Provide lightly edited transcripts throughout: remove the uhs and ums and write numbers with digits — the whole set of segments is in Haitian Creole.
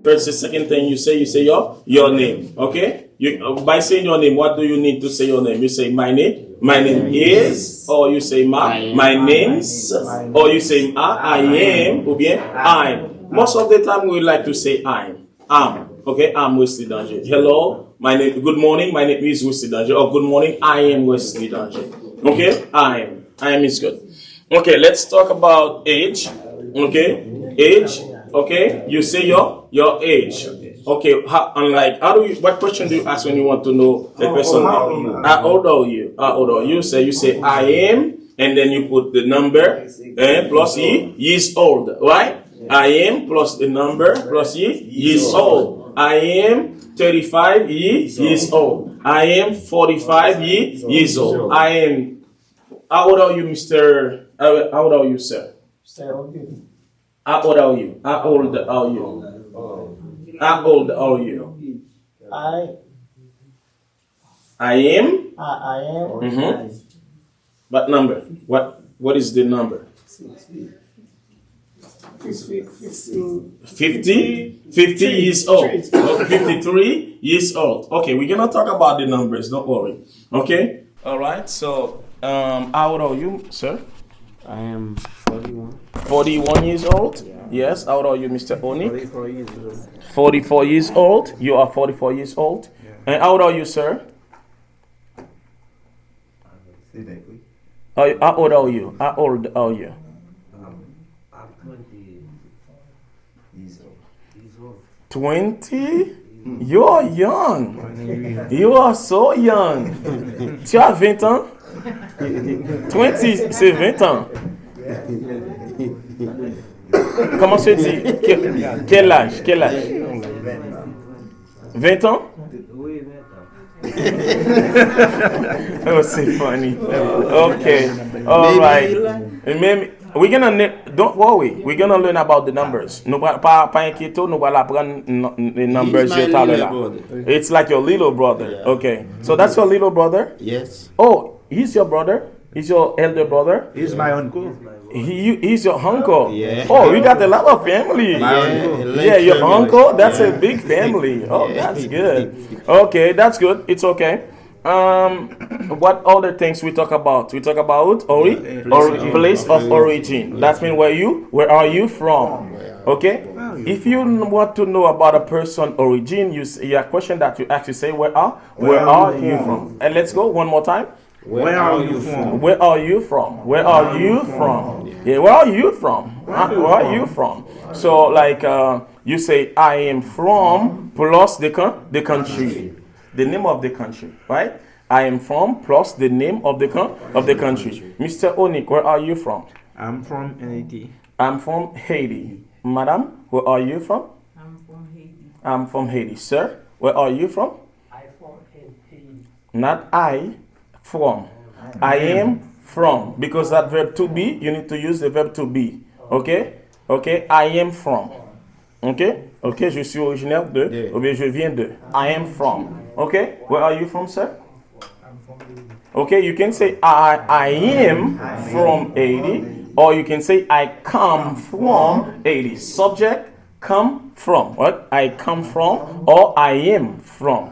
First, the second thing you say your name. Okay? You by saying your name, what do you need to say your name? You say my name is, or you say my name's, or you say I am, ou bien I'm. Most of the time we like to say I'm. Okay, I'm Wesley Danger. Hello, good morning, my name is Wesley Danger. Or good morning, I am Wesley Danger. Okay, I am is good. Okay, let's talk about age. Okay, age. Okay, you say your age. Okay, what question do you ask when you want to know the person? How old are you? How old are you? You say I am, and then you put the number plus years old, right? I am plus the number plus years old. I am 35 years old. I am 45 years old. I am. How old are you, Mister? How old are you, sir? How old are you? How old are you? How old are you? I am. Mm-hmm. What number? What is the number? 50 years old. 53 years old. Okay, we're gonna talk about the numbers. Don't worry. Okay. All right. So, how old are you, sir? I am 41. 41 years old. Yes. How old are you, Mr. Oni? 44 years old. 44 years old. You are 44 years old. Yeah. And how old are you, sir? How old are you? How old are you? I'm 20 years old. 20? You are young. You are so young. Tu as 20 ans? 20, c'est 20 ans. Comment se dit? Quel âge? 20 ans? Oui, 20 ans. Oh, c'est funny. Okay. All right. We're gonna don't worry. We're gonna learn about the numbers. No, pas inquiéto. Nous allons apprendre the numbers. It's like your little brother. Yeah. Okay. So that's your little brother. Yes. Oh, he's your brother. He's your elder brother. He's my uncle. He's your uncle. Yeah. Oh, you got a lot of family. Yeah, your uncle. That's a big family. Oh, that's good. Okay, that's good. It's okay. What other things we talk about? We talk about place of origin. That means where are you from? Okay. If you want to know about a person origin, your question that you actually say where are you from? And let's go one more time. Where are you from? Where are you from? Where are you from? Yeah, where are you from? Where are you from? So like you say I am from plus the country. The name of the country, right? I am from plus the name of the country. Mr. Onik, where are you from? I'm from Haiti. I'm from Haiti. Madam, where are you from? I'm from Haiti. I'm from Haiti. Sir, where are you from? I from Haiti. Not I, from. I am from. Because that verb to be, you need to use the verb to be. Okay? Okay, I am from. Okay? Okay, je suis originaire de, ou bien je viens de. I am from. Okay? Where are you from, sir? I'm from Haiti. Okay, you can say I am from Haiti, or you can say I come from Haiti. Subject, come from. What? I come from, or I am from.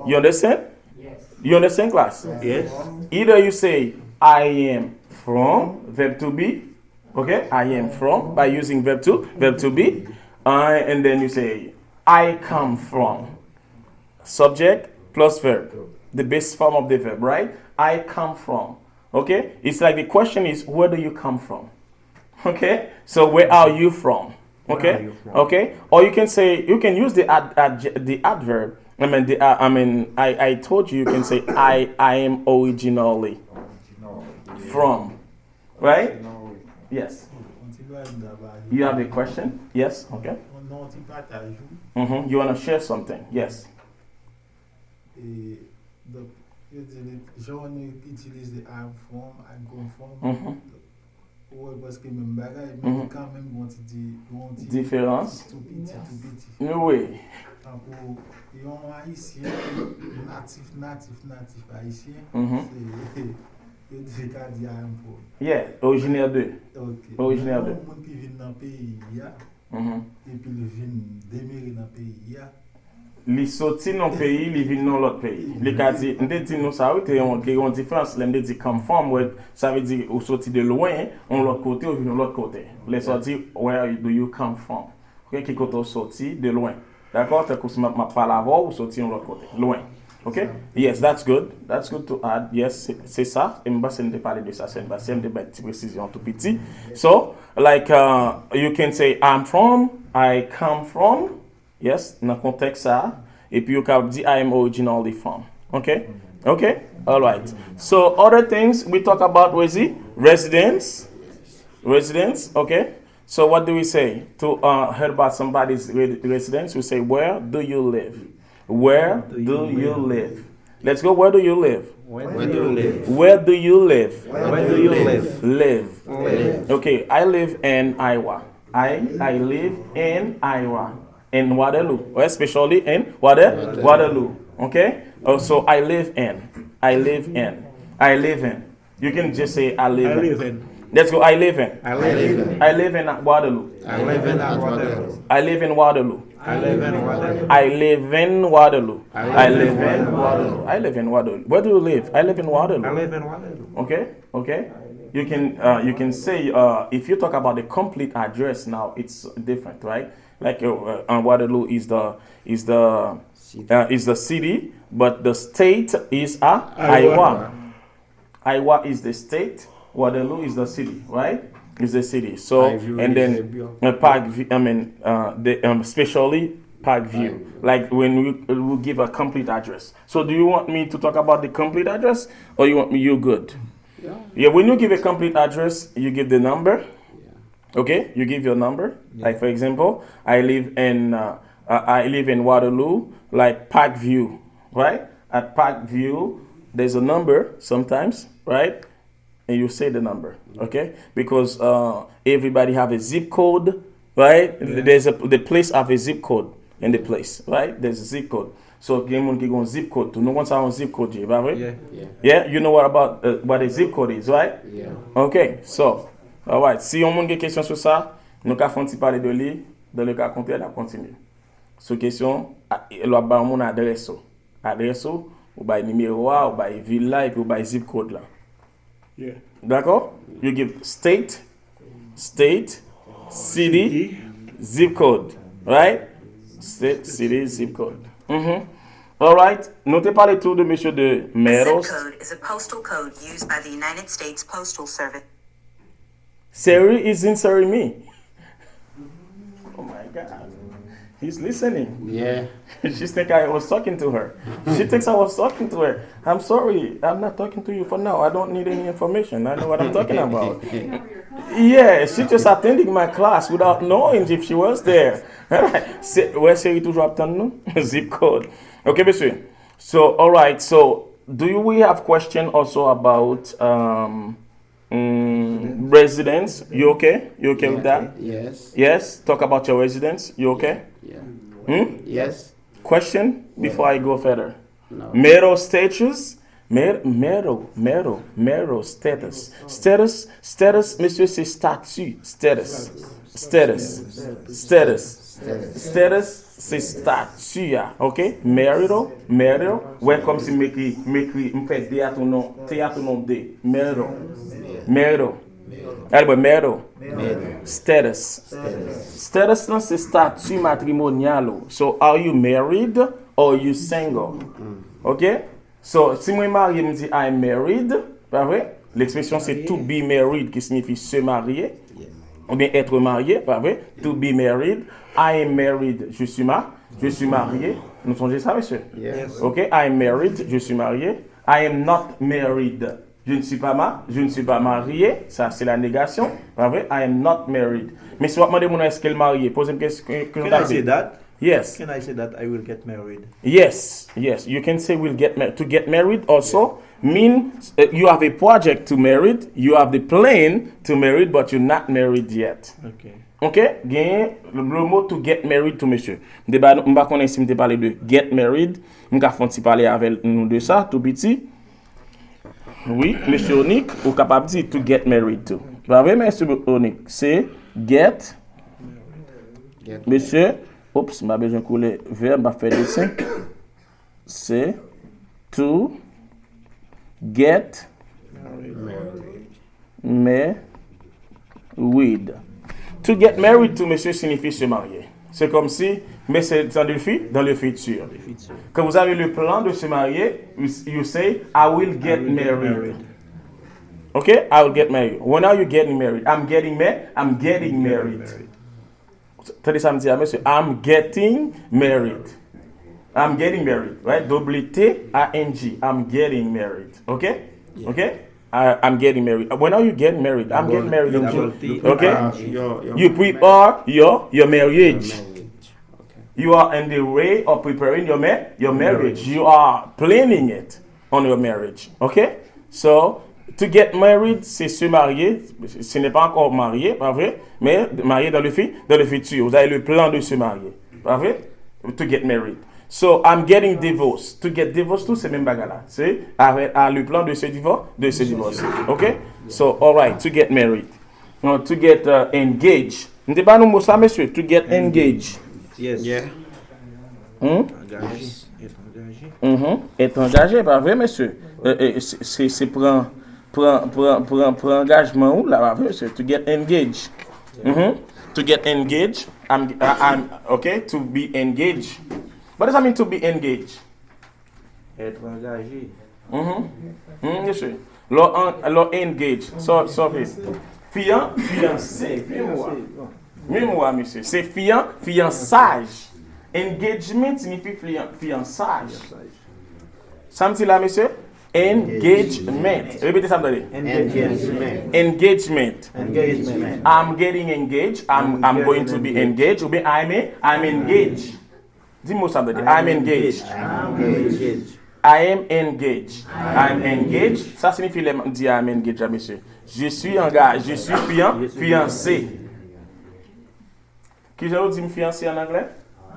You understand? Yes. You understand, class? Yes. Either you say I am from, verb to be. Okay, I am from by using verb to be. And then you say I come from. Subject plus verb. The base form of the verb, right? I come from. Okay? It's like the question is, where do you come from? Okay? So where are you from? Okay? Okay? Or you can say, you can use the adverb. I told you can say I am originally from. Right? Yes. You have a question? Yes? Okay. Mm-hmm. You want to share something? Yes. Je utilise the I'm from, I'm come from. Ouais, parce que même bagaille, mais quand même, on dit différence. Tout petit. Oui. Pour un haïtien, natif haïtien, c'est yeah, originaire de. Ok. Originaire de. Monde qui vient dans le pays, et puis le vin démarrer dans le pays. Li sorti dans pays, li vin dans l'autre pays. Li ka di, on dit nous ça oui, on différence, on dit come from, ça veut dire ou sorti de loin, on l'autre côté ou vin de l'autre côté. Les sorti where do you come from? OK, qui côté sorti de loin. D'accord? T'as que ma parle avant ou sorti de l'autre côté, loin. OK? Yes, that's good. That's good to add. Yes, c'est ça. Et m'ba c'est de parler de ça, c'est de petite précision tout petit. So, like you can say I'm from, I come from. Yes, dans le contexte ça. Et puis, you can dire I am originally from. Okay? Okay? All right. So, other things we talk about, was it? Residence. Residence, okay? So, what do we say? To hear about somebody's residence, we say, where do you live? Where do you live? Let's go, where do you live? Where do you live? Where do you live? Where do you live? Live. Okay, I live in Iowa. I live in Iowa. In Waterloo, especially in Waterloo. Okay? So I live in. You can just say I live in. Let's go. I live in. I live in. I live in Waterloo. I live in Waterloo. I live in Waterloo. I live in Waterloo. I live in Waterloo. I live in Waterloo. I live in Waterloo. Where do you live? I live in Waterloo. I live in Waterloo. Okay. You can say if you talk about the complete address now, it's different, right? Like Waterloo is the city, but the state is Iowa. Iowa is the state. Waterloo is the city, right? Is the city. So and then Parkview. Especially Parkview. Like when we give a complete address. So do you want me to talk about the complete address, or you're good? Yeah. When you give a complete address, you give the number. Okay, you give your number. Yeah. Like for example, I live in Waterloo, like Parkview, right? At Parkview, there's a number sometimes, right? And you say the number, okay? Because everybody have a zip code, right? Yeah. The place have a zip code in the place, right? There's a zip code. So someone qui got zip code. No one has a zip code, right? Yeah. You know what a zip code is, right? Yeah. Okay, so. Alright, si on a des questions sur ça, nous avons parler de lui, dans le cas contraire, on continue. Sur question, il va avoir mon adresse. Adresse, ou by numéro, ou by ville, et puis ou by zip code là. Yeah. D'accord? You give state, city, zip code. Right? State, city, zip code. Alright, nous t'ai parlé tout de monsieur de Meros. Zip code is a postal code used by the United States Postal Service. Siri is answering me. Oh my God. He's listening. Yeah. She thinks I was talking to her. She thinks I was talking to her. I'm sorry. I'm not talking to you for now. I don't need any information. I know what I'm talking about. Yeah, she just attending my class without knowing if she was there. Where Siri toujours attend nous? Zip code. Okay, monsieur. So, all right. So, we have question also about residence? You okay? You okay with that? Yes. Yes? Talk about your residence. You okay? Yeah. Yes? Question before I go further. No. Marital status? Marital status. Status, monsieur, c'est statut. Status, c'est statut. Ok? Marital. Ouais, comme si m'écrit, m'fait D à ton nom D. Marital. Status. Status, c'est statut matrimonial. So, are you married or you single? Ok? So, si moi marié, me dit I'm married, pas vrai? L'expression c'est to be married qui signifie se marier. Ou bien être marié, pas vrai? To be married. I am married, je suis marié. Nous songez ça, monsieur? Yes. Ok, I am married, je suis marié. I am not married. Je ne suis pas marié. Ça, c'est la négation. Pas vrai? I am not married. Mais si vous demandez mon est-ce qu'elle est mariée, posez une question. Can I say that? Yes. Can I say that I will get married? Yes. You can say we'll get married. To get married also means you have a project to marry. You have the plan to marry, but you're not married yet. Okay. Ok? Gain le mot to get married to monsieur. Débat, on va connaître si on parler de get married. On va faire parler avec nous de ça, tout petit. Oui, monsieur Onik, ou capable de dire to get married to. Pas vrai, monsieur Onik, c'est get Monsieur, oups, m'a besoin de couler verbe, m'a fait dessin. C'est to get married. To get married to monsieur signifie se marier. C'est comme si, mais c'est dans le futur. Quand vous avez le plan de se marier, you say, I will get married. Okay? I will get married. When are you getting married? I'm getting married. Tandis ça me dit à monsieur, I'm getting married. I'm getting married, right? W-T-A-N-G. I'm getting married. Okay? Yeah. Okay? I'm getting married. When are you getting married? I'm getting married in June. Okay? You prepare your marriage. You are in the way of preparing your marriage. You are planning it on your marriage. Okay? So, to get married, c'est se marier. Ce n'est pas encore marié, pas vrai? Mais marié dans le futur. Vous avez le plan de se marier. Pas vrai? To get married. So, I'm getting divorced. To get divorced, tout c'est même bagarre. C'est le plan de se divorcer. Okay? So, all right, to get married. No, to get engaged. N'était pas nous mot ça, monsieur? To get engaged. Yes. Yeah. Engagé. Être engagé, pas vrai, monsieur? C'est prendre engagement ou là, pas vrai, monsieur? To get engaged. To get engaged. I'm okay, to be engaged. What does that mean to be engaged? Être engagé. Yes, sir. Law engaged. So, fiancé. Mémoire, monsieur. C'est fiançage. Engagement signifie fiançage. Ça me dit là, monsieur? Engagement. Répétez ça, me Engagement. I'm getting engaged. I'm going to be engaged. Ou bien I'm engaged. Dis-moi ça, I'm engaged. I am engaged. I'm engaged. Ça signifie dire I'm engaged, monsieur. Je suis engagé. Je suis fiancé. Qui j'ai dit me fiancé en anglais?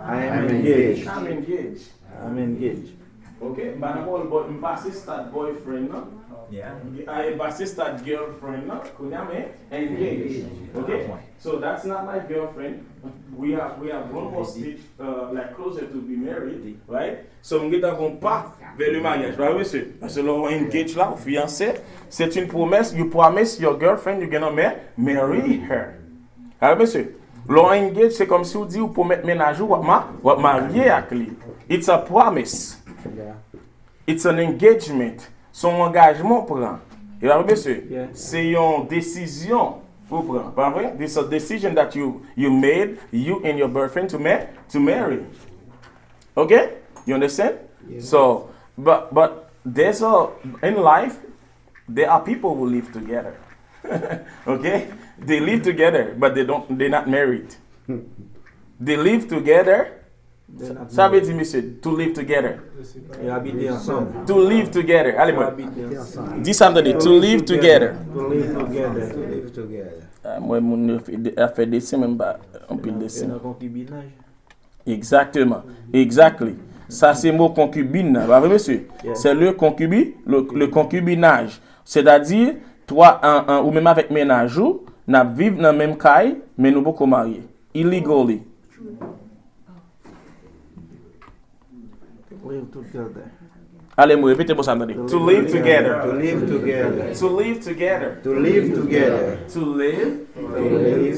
I'm engaged. I'm engaged. I'm engaged. Okay, but I'm all about assistant boyfriend, no? Yeah. I assistant girlfriend, no? Engaged. Okay, so that's not my girlfriend. We have one more stage, like closer to be married, right? So on ne pas vers le mariage, right, monsieur? Parce que l'on engage là, fiancé, c'est une promesse. You promise your girlfriend you're gonna marry her. Right, monsieur? L'on engage, c'est comme si vous dites, vous promettez ménage ou vous marier avec lui. It's a promise. It's an engagement. Son engagement prend. Et là, monsieur, Yeah. c'est une décision pour prendre. Pas vrai? This is a decision that you made, you and your boyfriend to marry. Okay? You understand? Yeah. So, but in life, there are people who live together. Okay? They live together, but they're not married. They live together. Ça veut dire, monsieur, to live together. Et habiter ensemble. To live together. Allez, moi. Habiter ensemble. Dis ça, to live together. To live together. To live together. Moi, mon a fait dessin, même pas. On peut Et dessin. le concubinage. Exactement. Exactly. Ça, c'est le mot concubine. Pas vrai, monsieur? Yeah. C'est le concubinage. C'est-à-dire, toi, ou même avec ménage, nous vivons dans la même caille, mais nous ne pouvons pas marier. Illegally. Live together. Allez, moi, répétez-moi ça. To live together. To live together. To live together. To live together. To live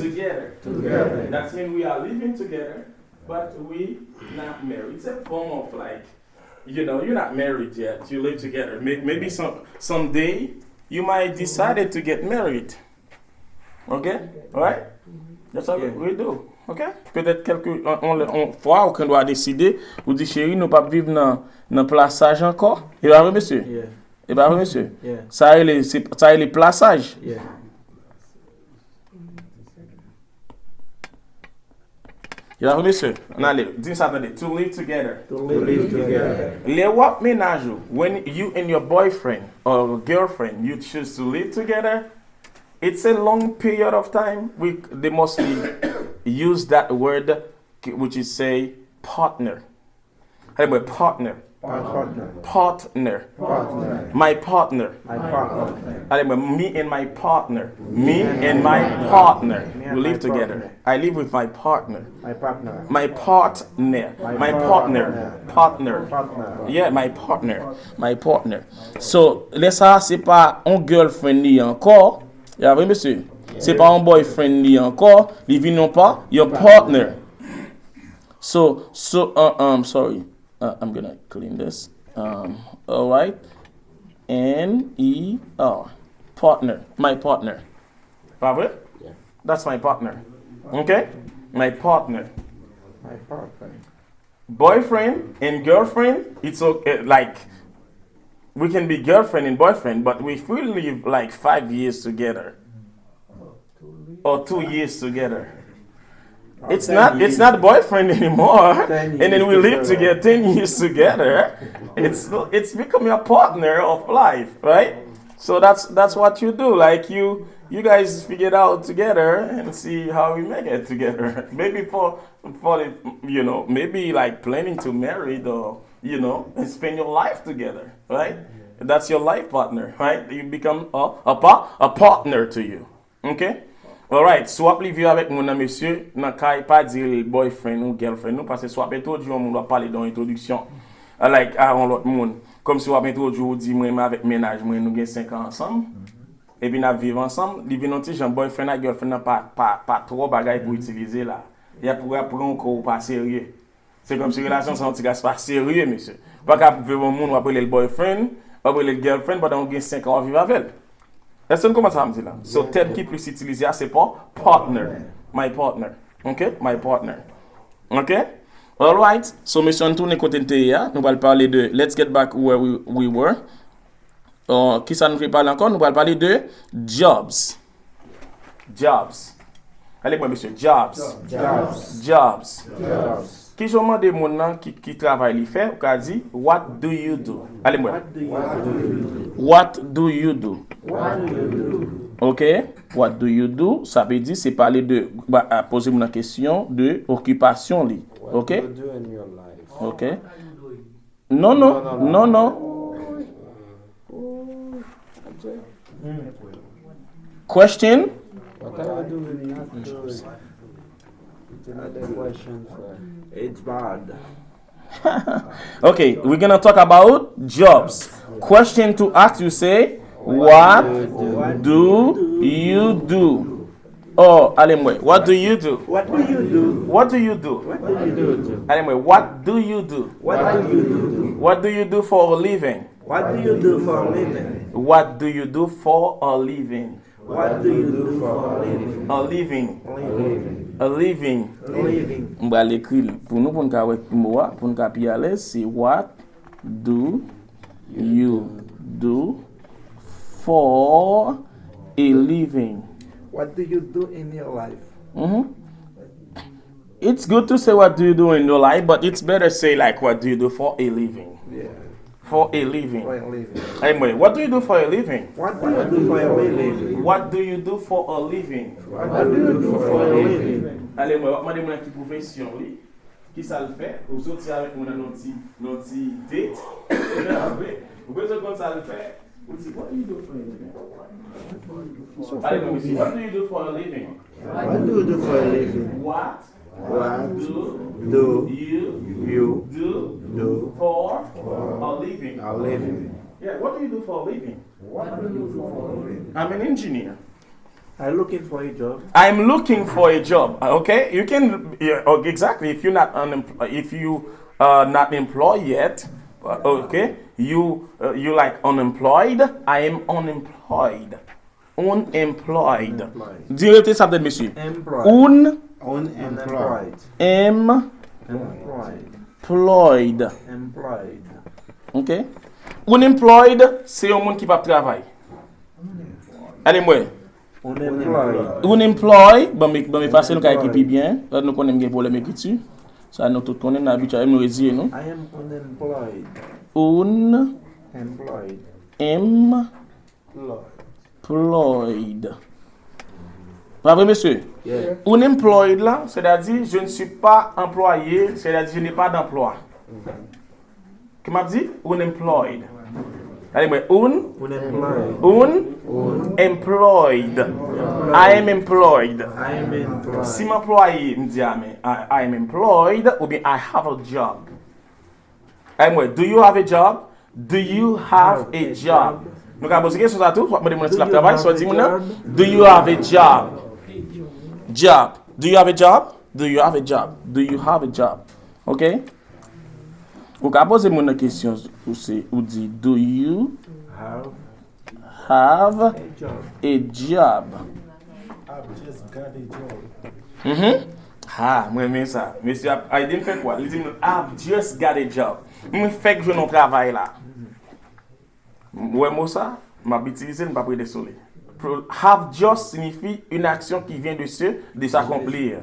together. Together. That means we are living together, but we not married. It's a form of like, you're not married yet. You live together. Maybe someday you might decide to get married. Okay? All right? That's what we do. Okay? Peut-être quelques fois qu'on doit décider ou dire chérie, nous pas vivre dans plaçage encore. Et bien, monsieur. Yeah. Et bien, monsieur. Yeah. Ça est les plaçages. Yeah. Et bien, monsieur. On allez, dis ça, attendez. To live together. To To live together. Les wap ménage, when you and your boyfriend or girlfriend, you choose to live together, it's a long period of time. They mostly use that word, which is say partner. Hey, but partner. Partner. Partner. Partner. My partner. My partner. Allez, me and my partner. Me and my partner. We live together. I live with my partner. My partner. My partner. My partner. Partner. Partner. Yeah, my partner. My partner. So, là, ça, c'est pas un girlfriend ni encore. Yeah, oui, monsieur. C'est pas un boyfriend ni encore. Ils viennent pas. Your partner. So, sorry. I'm gonna clean this. All right. N-E-R. Partner. My partner. Pas vrai? Yeah. That's my partner. Okay? My partner. My partner. Boyfriend and girlfriend, it's okay. Like, we can be girlfriend and boyfriend, but if we live like 5 years together or 2 years together, it's not boyfriend anymore. 10 And then we live together 10 years together. It's becoming a partner of life, right? So that's what you do. Like you guys figure it out together and see how we make it together. Maybe for the, maybe like planning to marry or and spend your life together, right? That's your life partner, right? You become a partner to you. Okay? Alright, swap li vieux avec mon monsieur, nan kay pas dire boyfriend ou girlfriend, parce que swap introduit on va parler dans introduction. Like avant l'autre monde. Comme si on introduit ou dit moi avec ménage, moi nous gagne 5 ans ensemble. Et puis nous vivons ensemble, li vinn ti jan boyfriend et girlfriend pas trop bagay pour utiliser là. Il y a pour encore pas sérieux. C'est comme si relation sont pas sérieux monsieur. Pas qu'à vivre un monde ou appeler le boyfriend, ou appeler le girlfriend pendant on gagne 5 ans vivre avec elle. Est-ce que comment ça me dit là? So terme qui plus utilisé c'est pas partner. My partner. Okay? My partner. Okay? All right. So monsieur on tourne côté TIA, nous allons parler de let's get back where we were. Qui ça nous fait parler encore? Nous allons parler de jobs. Jobs. Allez moi monsieur, jobs. Jobs. Qui je demande mon nom qui travaille il fait, ou qu'a dit what do you do? Allez moi. What do you do? OK? What do you do? Ça veut dire c'est parler de poser une question de occupation li. OK? What do you do in your life? OK? Non. Question? What are you doing not doing? It's another question for It's bad. Okay, we're gonna talk about jobs. Question to ask you say, what do you do? Oh, Alemwe, what do you do? What do you do? What do you do? What do you do? Alemwe, what do you do? What do you do? What do you do for a living? What do you do for a living? What do you do for a living? What do you do for a living? A living. Living. A living. Living. On va l'écrire pour nous pour nous avec moi pour nous plus à l'aise c'est what do you do for a living? What do you do in your life? It's good to say what do you do in your life, but it's better say like what do you do for a living? Yeah. For a living. For a living. Anyway, what do you do for a living? What do you do for a living? What do you do for a living? What do you do for a living? Allez, moi, je vais demander qui profession, oui. Qui ça le fait? Ou sortir avec moi dans notre date. Vous pouvez dire comment ça le fait? Vous dites, what do you do for a living? Allez, moi, monsieur, what do you do for a living? What do you do for a living? What What do do you do for a living? a living? Yeah, what do you do for a living? What do you do for a living? I'm an engineer. I'm looking for a job. I'm looking for a job. Okay, you can exactly if you're not if you not employed yet. Okay, you like unemployed. I am unemployed. Unemployed. Direct ça peut monsieur. Employed. Unemployed. Employed. Employed. Employed. Okay. Unemployed, c'est un monde qui va travailler. Allez moi. Unemployed. Unemployed, bon mais facile nous équiper bien. Nous connaissons des problèmes écriture. Ça nous tout connaissons habitué nous résister nous. I am unemployed. Employed. Employed. Pas vrai monsieur? Yeah. Unemployed là, c'est-à-dire je ne suis pas employé, c'est-à-dire je n'ai pas d'emploi. Qui m'a dit? Unemployed. Allez, moi, employed. I am employed. Si m'employé me dit, I am employed, ou bien I have a job. Allez, moi, do you have a job? Do you have a job? Nous avons posé question à tout. Soit me demander si la travail, soit dis moi. Do you have a job? Job. Do you have a job? Do you have a job? Do you have a job? OK? Ou ka pose mon question ou dit do you have a job? I've just got a job. Ah, moi mais ça. Monsieur Aiden fait quoi? Il dit I've just got a job. Moi fait que je non travail là. Ouais moi ça, m'a utilisé ne pas près désolé. Have just signifie une action qui vient de s'accomplir.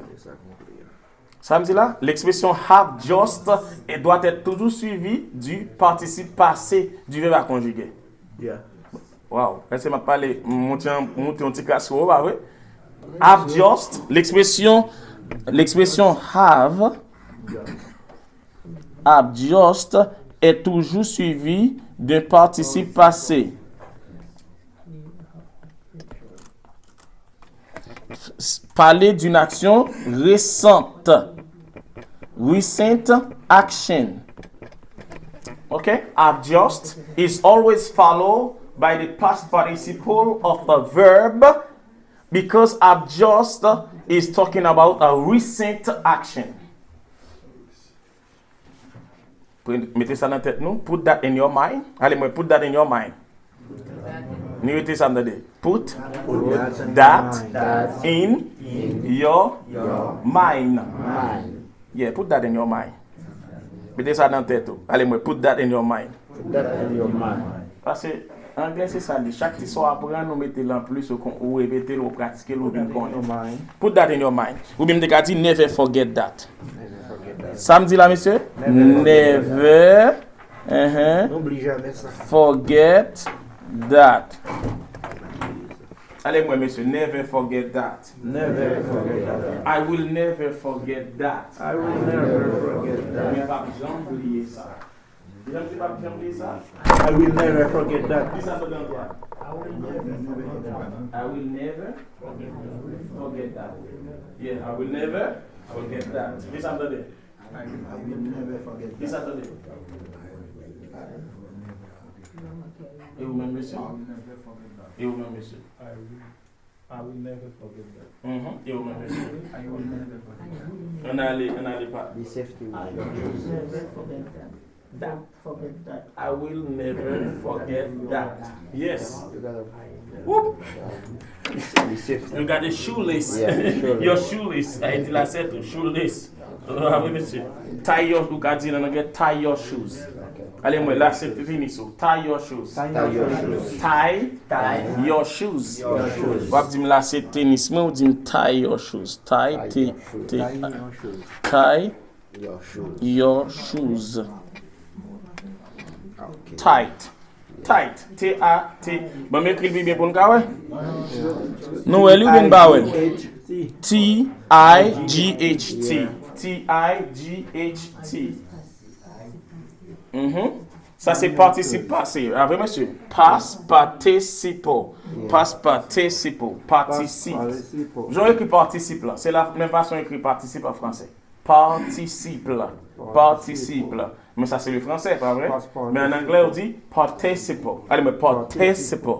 Ça me dit là, l'expression have just elle doit être toujours suivie du participe passé du verbe à conjuguer. Wow, est-ce que m'a parlé monter un petit classe bah oui. Have just, l'expression have just est toujours suivi d'un participe passé. Parler d'une action récente. Recent action. Okay? Have just is always followed by the past participle of the verb because have just is talking about a recent action. Mettez ça dans la tête, nous. Put that in your mind. Allez, moi, put that in your mind. Mettez ça dans la tête. Put that in your mind. Yeah, put that in your mind. Mettez ça dans la tête. Allez, moi, put that in your mind. Parce que en anglais, c'est ça. Chaque soir, apprendre, nous mettez en plus ou répéter, ou pratiquer, ou bien connaître. Put that in your mind. Ou bien me dire, never forget that. Ça me dit là, monsieur? Never N'oublie jamais ça. forget that. Allez, moi, monsieur, never forget that. Never forget that. I will never forget that. I will never forget that. Mais pas jamais oublier ça. Jamais pas oublier ça. I will never forget that. Dis ça dans toi. I will never forget that. Yeah, I will never forget that. Dis ça dans toi. I will never forget Dis ça dans toi. Et vous-même, monsieur? Et vous-même, monsieur? I will never forget that. Et vous-même, monsieur? I will never forget On allait pas. Be safety. That. I will never forget that. Yes. Whoop. Be safety. You got the shoelace. Yeah, shoelace. Your shoelace. I did la set shoelace. Oui, monsieur. Tie your, you got it, tie your shoes. Allez, moi, là, c'est fini, so. Tie your shoes. Tie your shoes. Tie your shoes. Vous avez dit, là, c'est tennis, mais vous dites tie your shoes. Tie your shoes. Tight. T-A-T. Bon, mais écrit bien pour nous, ouais? Non, elle est bien bawel. T-I-G-H-T. T-I-G-H-T. Ça, c'est participe passé. Avec monsieur. Past participle. Past participle. Participe. J'aurais écrit participe là. C'est la même façon d'écrire participe en français. Participle. Mais ça, c'est le français, pas vrai? Mais en anglais, on dit participle. Allez, mais participle.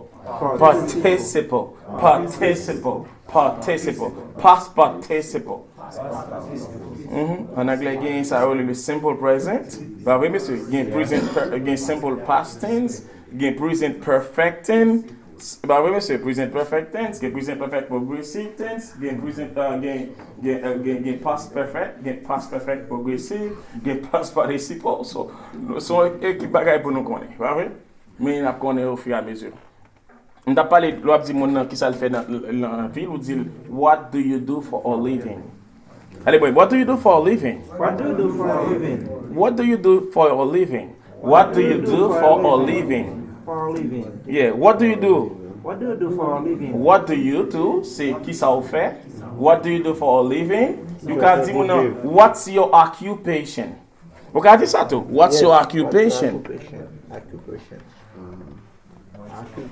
Past participle. En anglais, il y a ça, le simple present. Bah oui, monsieur. Il y a simple past tense. Il y a present perfect tense. Bah oui, monsieur. Present perfect tense. Il y a present perfect progressive tense. Il y a past perfect. Il y a past perfect progressive. Il y a past participle. So, son équipe bagaille pour nous connaître. Bah oui. Mais il a connaît au fur et à mesure. On t'a parlé, l'on dit mon qui ça le fait dans la ville, on dit what do you do for a living? Allez, boy, what do you do for a living? What do you do for a living? What do you do for a living? What do you do for a living? For a living. Yeah, what do you do? What do you do for a living? What do you do? C'est qui ça vous fait? What do you do for a living? You can dire what's your occupation? Ou ka di sa tou? What's your occupation? Occupation.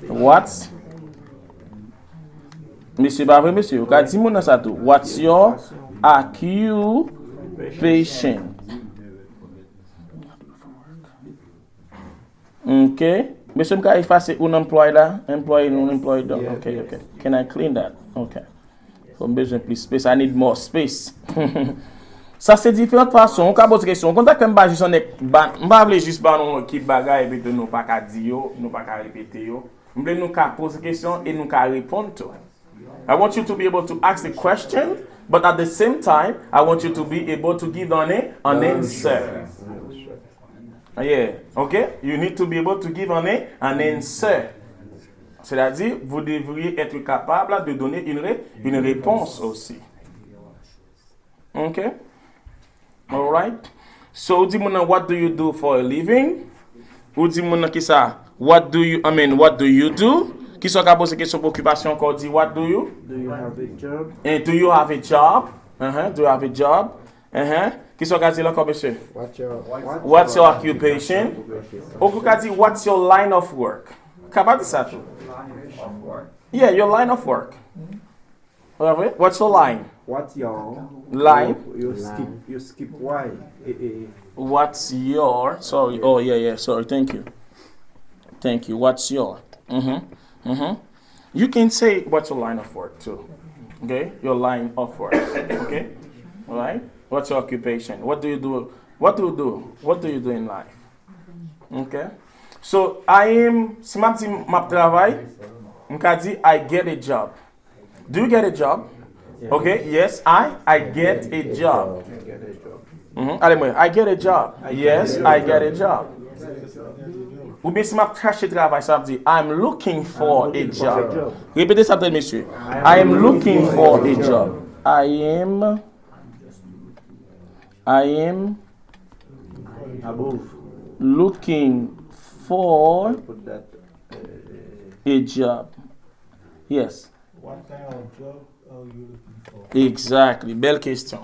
What's Monsieur ba vre monsieur, ou ka di moun nan sa tou? What's your occupation? Okay. Monsieur mka efase unemployed la? Employed, unemployed. Okay. Can I clean that? Okay. So besoin plus space. I need more space. Ça c'est différentes façons. On ka pose question. Quand on ba juste on est m'pa vle juste ba nou ki bagay et puis nous pas ka di yo, nous pas ka répéter yo. M'vle nous ka pose question et nous ka répondre to. I want you to be able to ask the question, but at the same time, I want you to be able to give an answer. Yeah, okay? You need to be able to give an answer. C'est-à-dire, vous devriez être capable de donner une réponse aussi. Okay? All right? So, dis-moi, what do you do for a living? Ou dis-moi, qui ça? What do you do? Qui sont capable de question occupation qu'on dit, what do you? Do you have a job? And do you have a job? Do you have a job? Qui sont capable de dire encore, monsieur? What's your occupation? Ou vous pouvez dire, what's your line of work? Capable de ça? Yeah, your line of work. What's your line? What's your Line? You skip why? What's your? Sorry. Oh yeah. Sorry. Thank you. What's your? You can say what's your line of work too. Okay, your line of work. Okay, all right. What's your occupation? What do you do? What do you do in life? Okay. So I am. Si ma di ma travail, m'ka di I get a job. Do you get a job? Okay. Yes, I get a job. Allez moi, I get a job. Yes, I get a job. Ou bien si ma cherche travail, ça veut dire I'm looking for a job. Répétez ça peut-être, monsieur. I am looking for a job. I am looking for a job. Yes. What kind of job are you looking for? Exactly. Belle question.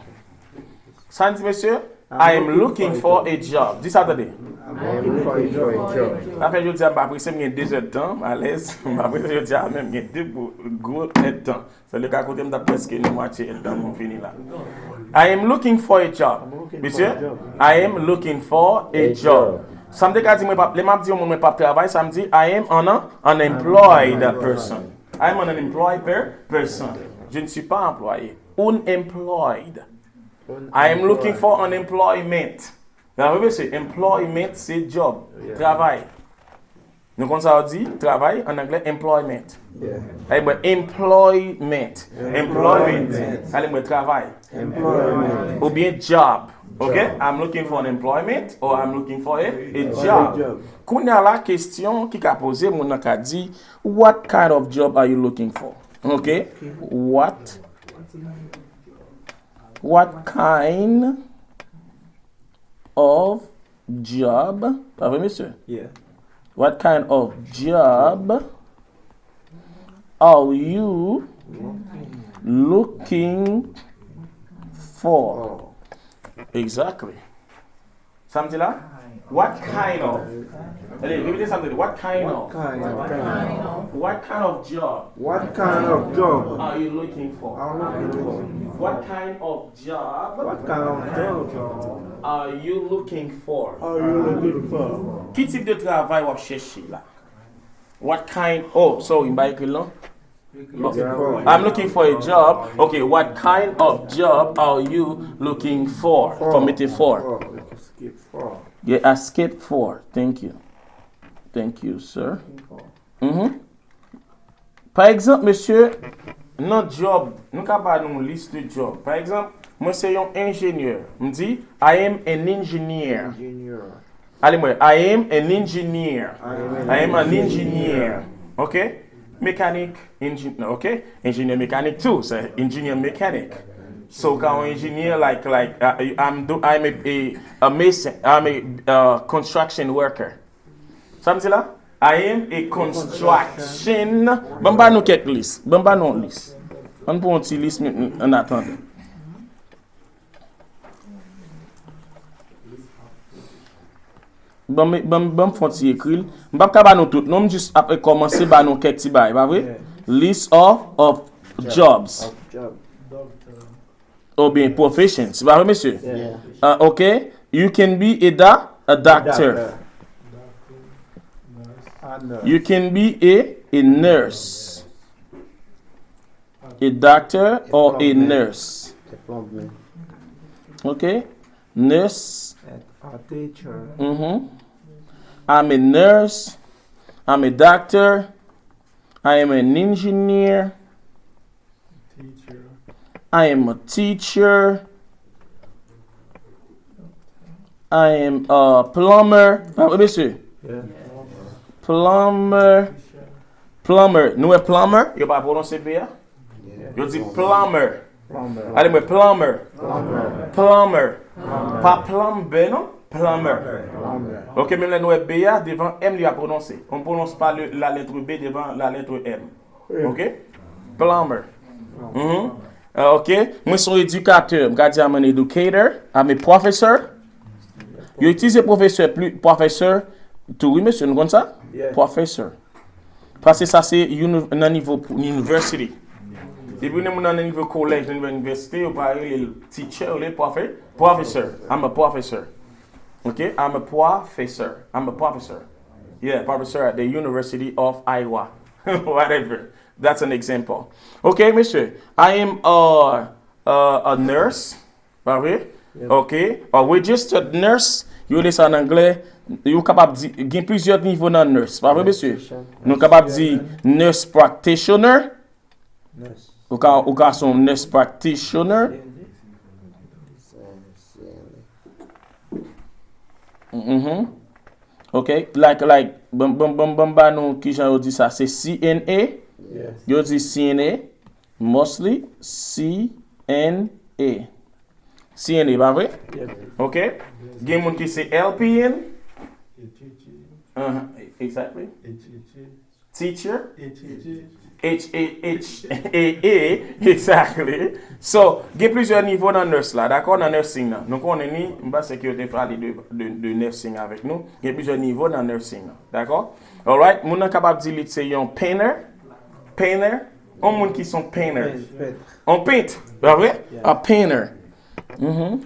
Ça dit, monsieur, I am looking for a job. Dis ça, attendez. I'm looking for a job. Après, je dis, après, c'est bien 2 heures de temps, à l'aise. Après, je dis, même, il y a 2 gros de temps. C'est le cas côté, je presque une moitié de temps, on finit là. I am looking for a job. Monsieur, I am looking for a job. Ça me dit, quand les maps disent, on pas travail, ça me dit, I am an unemployed person. I am an unemployed person. Je ne suis pas employé. Unemployed. I am looking for unemployment. C'est employment, c'est job, travail. Nous quand ça dit travail en anglais employment. Allez moi employment. Allez moi travail. Ou bien job. Okay? I'm looking for an employment or I'm looking for a job. Quand il y a la question qui a posé mon a dit what kind of job are you looking for? Okay? What kind of job? Pardon, monsieur? Yeah. What kind of job are you looking for? Exactly. Something like what kind of? Allez, répétez something. What kind of job? What kind of job Are you looking for? What kind of job are you looking for? Quel type de travail vous cherchez là? What kind? Oh, sorry, by écrire I'm looking for a job. Okay, what kind of job are you looking for? Committee for. Yeah, escape for. Thank you. Thank you, sir. Par exemple, monsieur, notre job, nous avons une liste de jobs. Par exemple, moi, c'est un ingénieur. Me dit, I am an engineer. Allez, moi, I am an engineer. I am an engineer. Okay? Mechanic, engineer. Okay? Engineer mechanic too. So, engineer mechanic. So, quand engineer, I'm a mason. I'm a construction worker. Something like I am a construction. Bamba nous quelques listes. Bamba non liste. On peut une petite liste en attendant. Bon font ti écrit. M'pa ka ba nou tout. Non juste après commencer ba nou quelques ti bay, pas vrai? List of jobs. Job. Doctor. Ou bien professions. Pas vrai, monsieur? Yeah. Okay. You can be a doctor. Doctor. Nurse. You can be a nurse. A doctor or a nurse. A plumber. Okay? Nurse. A teacher. I'm a nurse. I'm a doctor. I am an engineer. Teacher. I am a teacher. I am a plumber. Ah, oui, monsieur. Yeah. Plumber. Plumber. Nou e plumber? Yo pa prononse B ya? Yo di plumber. Plumber. Allez, mais plumber. Plumber. Plumber. Pas plumber, non? Plumber. Plumber. Ok, même la nou e B ya, devant M li a prononcé. On prononce pas la lettre B devant la lettre M. Ok? Plumber. Ok, moi son éducateur. Mka di I'm an educator. I'm a professor. Yo utilize professeur plus professeur. Tout oui, monsieur, nous comme ça? Yeah. Professor. Parce que ça c'est un niveau university. Depuis nous dans niveau collège, université, on parle le teacher ou le professor. I'm a professor. Okay? I'm a professor. I'm a professor. Yeah, professor at the University of Iowa. Whatever. That's an example. Okay, monsieur. I am a nurse. Pas vrai? Yeah. Okay? A registered nurse. Yo lè ça en anglais. Yo capable di gen plusieurs niveaux dans nurse. Pas vrai, monsieur? Nous capable di nurse practitioner. Nurse. Ou ka son nurse practitioner. Okay, like ba nou ki jan yo di ça, c'est CNA. Yes. Yo di CNA, mostly CNA. CNA, pas vrai? Yeah. Okay? Gen moun ki se LPN. A teacher. Exactly. A teacher. Teacher. A teacher. H-A-H-A-A, exactly. So, gen plusieurs niveaux dans nurse là, d'accord, dans nursing là. Donc, on est ni, m'ba sécurité parler de nursing avec nous. Gen plusieurs niveaux dans nursing là, d'accord? Alright, moun nan capable di li c'est yon painter. Painter. On moun qui sont painter. On paint, pas vrai? A painter. I'm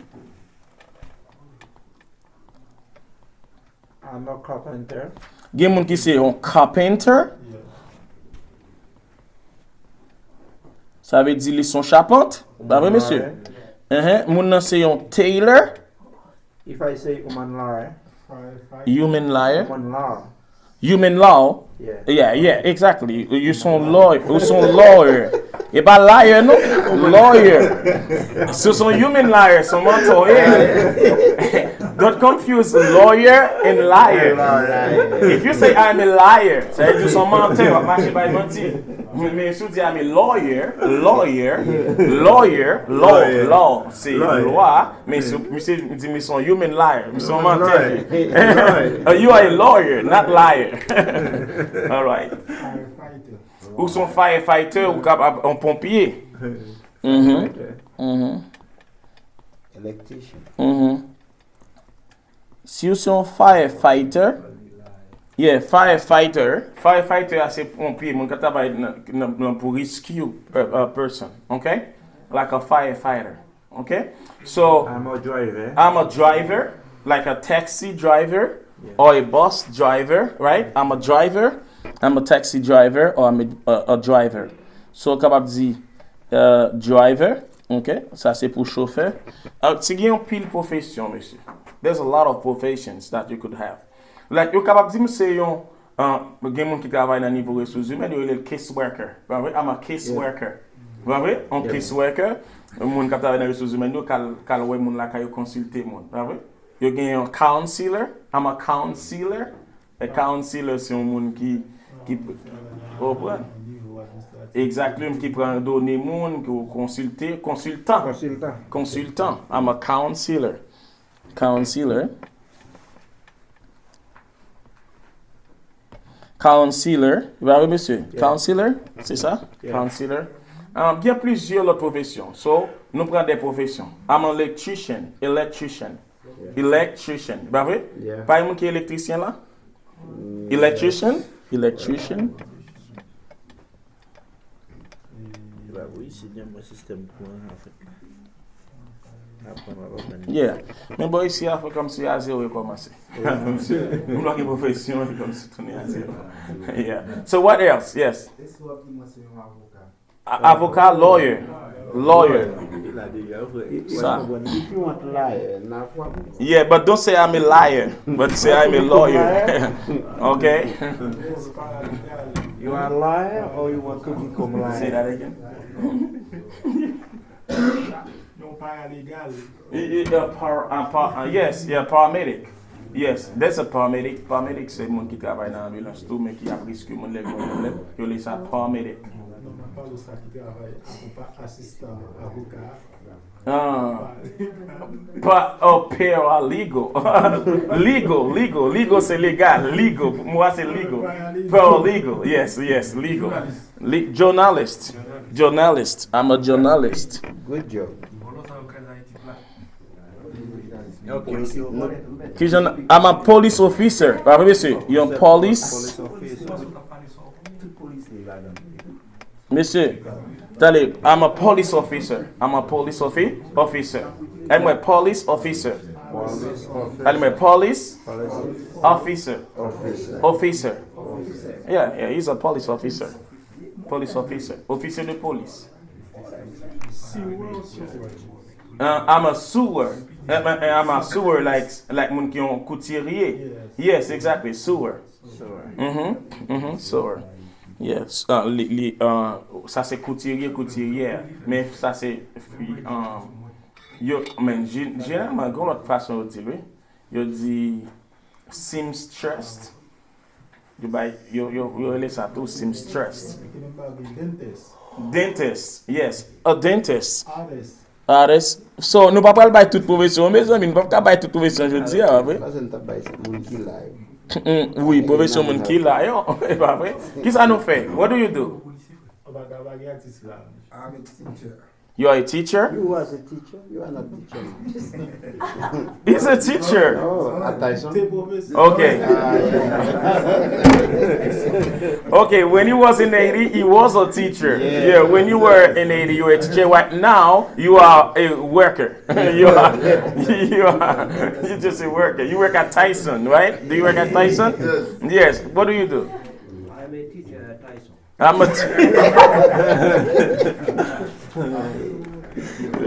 a carpenter. Gen moun qui c'est yon carpenter. Ça veut dire ils sont charpentes. Pas vrai, monsieur? Moun nan c'est yon tailor. If I say human law, Human liar. human law. Human law. Yeah, exactly. You sont lawyer. Et pas liar, non? Lawyer. So son human liar, son mentor, yeah. Don't confuse lawyer and liar. If you say I'm a liar, ça veut dire son menteur, marcher pas mentir. Mais si tu dis I'm a lawyer, law, c'est loi, mais si tu dis mais son human liar, son menteur. You are a lawyer, not liar. All right. Firefighter. Ou son firefighter ou un pompier. Electrician. Si vous êtes un firefighter, firefighter c'est pompier, mon travail pour rescue a person, okay? Like a firefighter, okay? So I'm a driver. I'm a driver, like a taxi driver or a bus driver, right? I'm a driver, I'm a taxi driver or I'm a driver. So capable di driver, okay? Ça c'est pour chauffeur. C'est une pile profession, monsieur. There's a lot of professions that you could have. Like, you capable di c'est yon gen moun ki travay nan niveau ressources humaines, yo le case worker. I'm a case worker. Un case worker, moun ki travay nan ressources humaines, yo kal wè moun la ka yo consulter moun. Yo gen yon counselor. I'm a counselor. A counselor c'est un moun ki comprend. Exactement, qui prend donner moun, qui consulter, consultant. I'm a counselor. Counselor, vous avez monsieur? Counselor, c'est ça? Counselor. Il y a plusieurs autres professions. So, nous prenons des professions. I'm an electrician. Electrician. Pas vrai? Yeah. Pas un monde qui est électricien là? Electrician? Electrician? Bah oui, c'est bien mon système pour en fait. Après, on va reprendre. Yeah. Mais bon, ici, il faut comme si à zéro commencer. Nous avons une profession comme si tout est à zéro. Yeah. So what else? Yes. Avocat, lawyer. Lawyer. Ça. If you want liar, not problem. Yeah, but don't say I'm a liar, but say I'm a lawyer. Okay? You are a liar or you want to become liar? Say that again. Non paralégal. Yes, yeah, paramedic. Yes, that's a paramedic. Paramedic, c'est le monde qui travaille dans l'ambulance, tout, mais qui a risque que mon lève, yo les ça paramedic. Non, on parle de ça qui travaille, assistant avocat. Paralegal. Legal, c'est légal. Legal, pour moi c'est legal. Paralegal, yes, legal. Journalist. I'm a journalist. Good job. Okay. I'm a police officer. Pardon, monsieur. You're a police. Monsieur, attendez, I'm a police officer. I'm a police officer. I'm a police officer. I'm a police officer. Yeah, he's a police officer. Police officer. Officer de police. I'm a sewer. I'm a sewer like moun ki yon couturier. Yes, exactly, sewer. Sewer. Yes. Ça c'est couturière. Mais ça c'est généralement gon l'autre façon de dire, yo dit seamstress. Yo laisse ça tout seamstress. Dentist. Yes, a dentist. Artist. So, nous pas parler de toute profession, mais nous pas parler de toute profession, je dis, après. Oui, profession moun ki la yo, c'est pas vrai. Qui ça nous fait? What do you do? I'm a teacher. You are a teacher? You was a teacher? You are not a teacher. He's a teacher. Oh, at Tyson? Okay. Okay, when you was in Haiti, he was a teacher. Yeah, when you were in Haiti, you were a teacher. Right now, you are a worker. You're just a worker. You work at Tyson, right? Do you work at Tyson? Yes. What do you do? I'm a teacher at Tyson. I'm a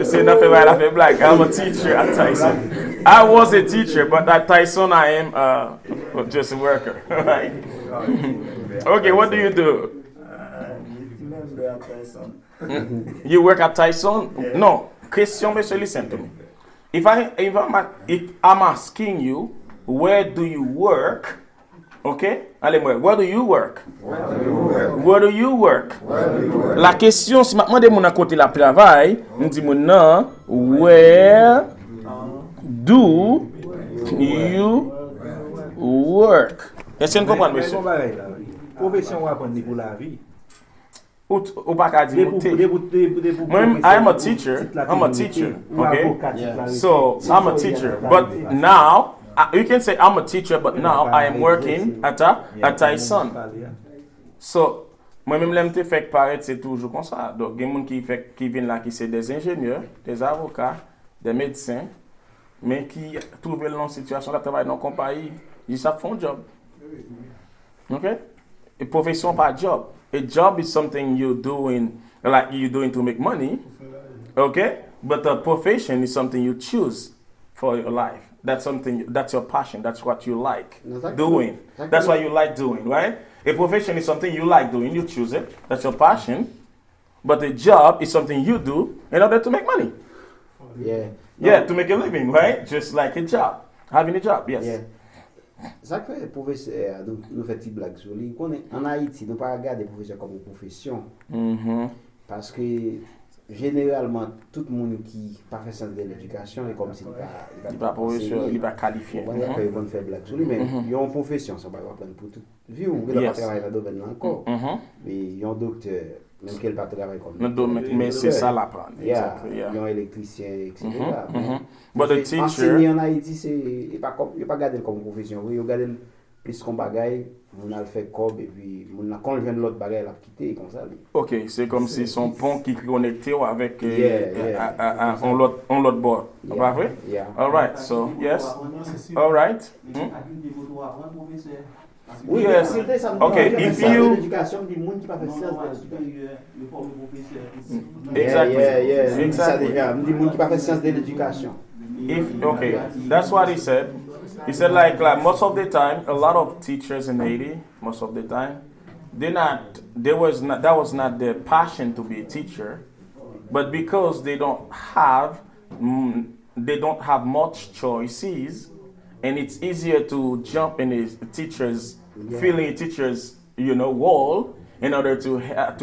C'est nothing right after black. I'm a teacher at Tyson. I was a teacher, but at Tyson I am just a worker. Right? Okay, what do you do? You work at Tyson? No. Question, monsieur, listen to me. If I'm asking you, where do you work? Okay? Allez-moi, where do you work? Where do you work? La question, si maintenant de mon à côté la travail, on dit mon non, where do you work? Est-ce que vous comprenez, monsieur? Profession ou apprendre pour la vie. Ou pas qu'à dire moi, I'm a teacher. Okay? So, I'm a teacher. But now, you can say I'm a teacher, but now I am working at Tyson. So, moi-même, l'aime te fait paraître, c'est toujours comme ça. Donc, il y a des gens qui viennent là, qui sont des ingénieurs, des avocats, des médecins, mais qui trouvent dans une situation de travail dans une compagnie, ils savent faire un job. Okay? A profession pas job. A job is something you're doing to make money. Okay? But a profession is something you choose for your life. That's your passion. That's what you like doing. That's what you like doing, right? A profession is something you like doing. You choose it. That's your passion. But a job is something you do in order to make money. Yeah. Yeah, to make a living, right? Just like a job. Having a job, yes. Yeah. Ça fait professeur, nous faisons des blagues sur lui. En Haïti, nous ne pas regarder le professeur comme une profession. Parce que généralement, tout le monde qui n'a pas fait sens de l'éducation est comme s'il n'est pas professeur, il n'est pas qualifié. On va faire des blagues sur lui, mais il y a une profession, ça va apprendre pour toute vie. On va travailler dans le domaine encore. Mais il y a un docteur, Même qu'elle pas travailler comme Le domaine, mais c'est ça l'apprendre. Yeah, Exactly, yeah. un électricien, etc. But the Enseigner teacher, en Haïti, c'est pas garder comme profession. Oui, il garder plus comme bagaille, on a le fait comme et puis on a quand vient l'autre bagaille, il a quitté comme ça. ok, c'est comme si son pont qui connecté avec Yeah. on l'autre bord. Yeah, Pas vrai? yeah. All right, so yes. All right. Oui, Yes. c'est ça. Okay, if you- L'éducation du monde qui pas fait science de Exactly. Yeah. Exactly. Ça déjà, du monde qui pas fait science de l'éducation. Okay, that's what he said. He said like most of the time, a lot of teachers in Haiti, most of the time, that was not their passion to be a teacher, but because they don't have much choices, and it's easier to jump in a teacher's filling a teacher's wall in order to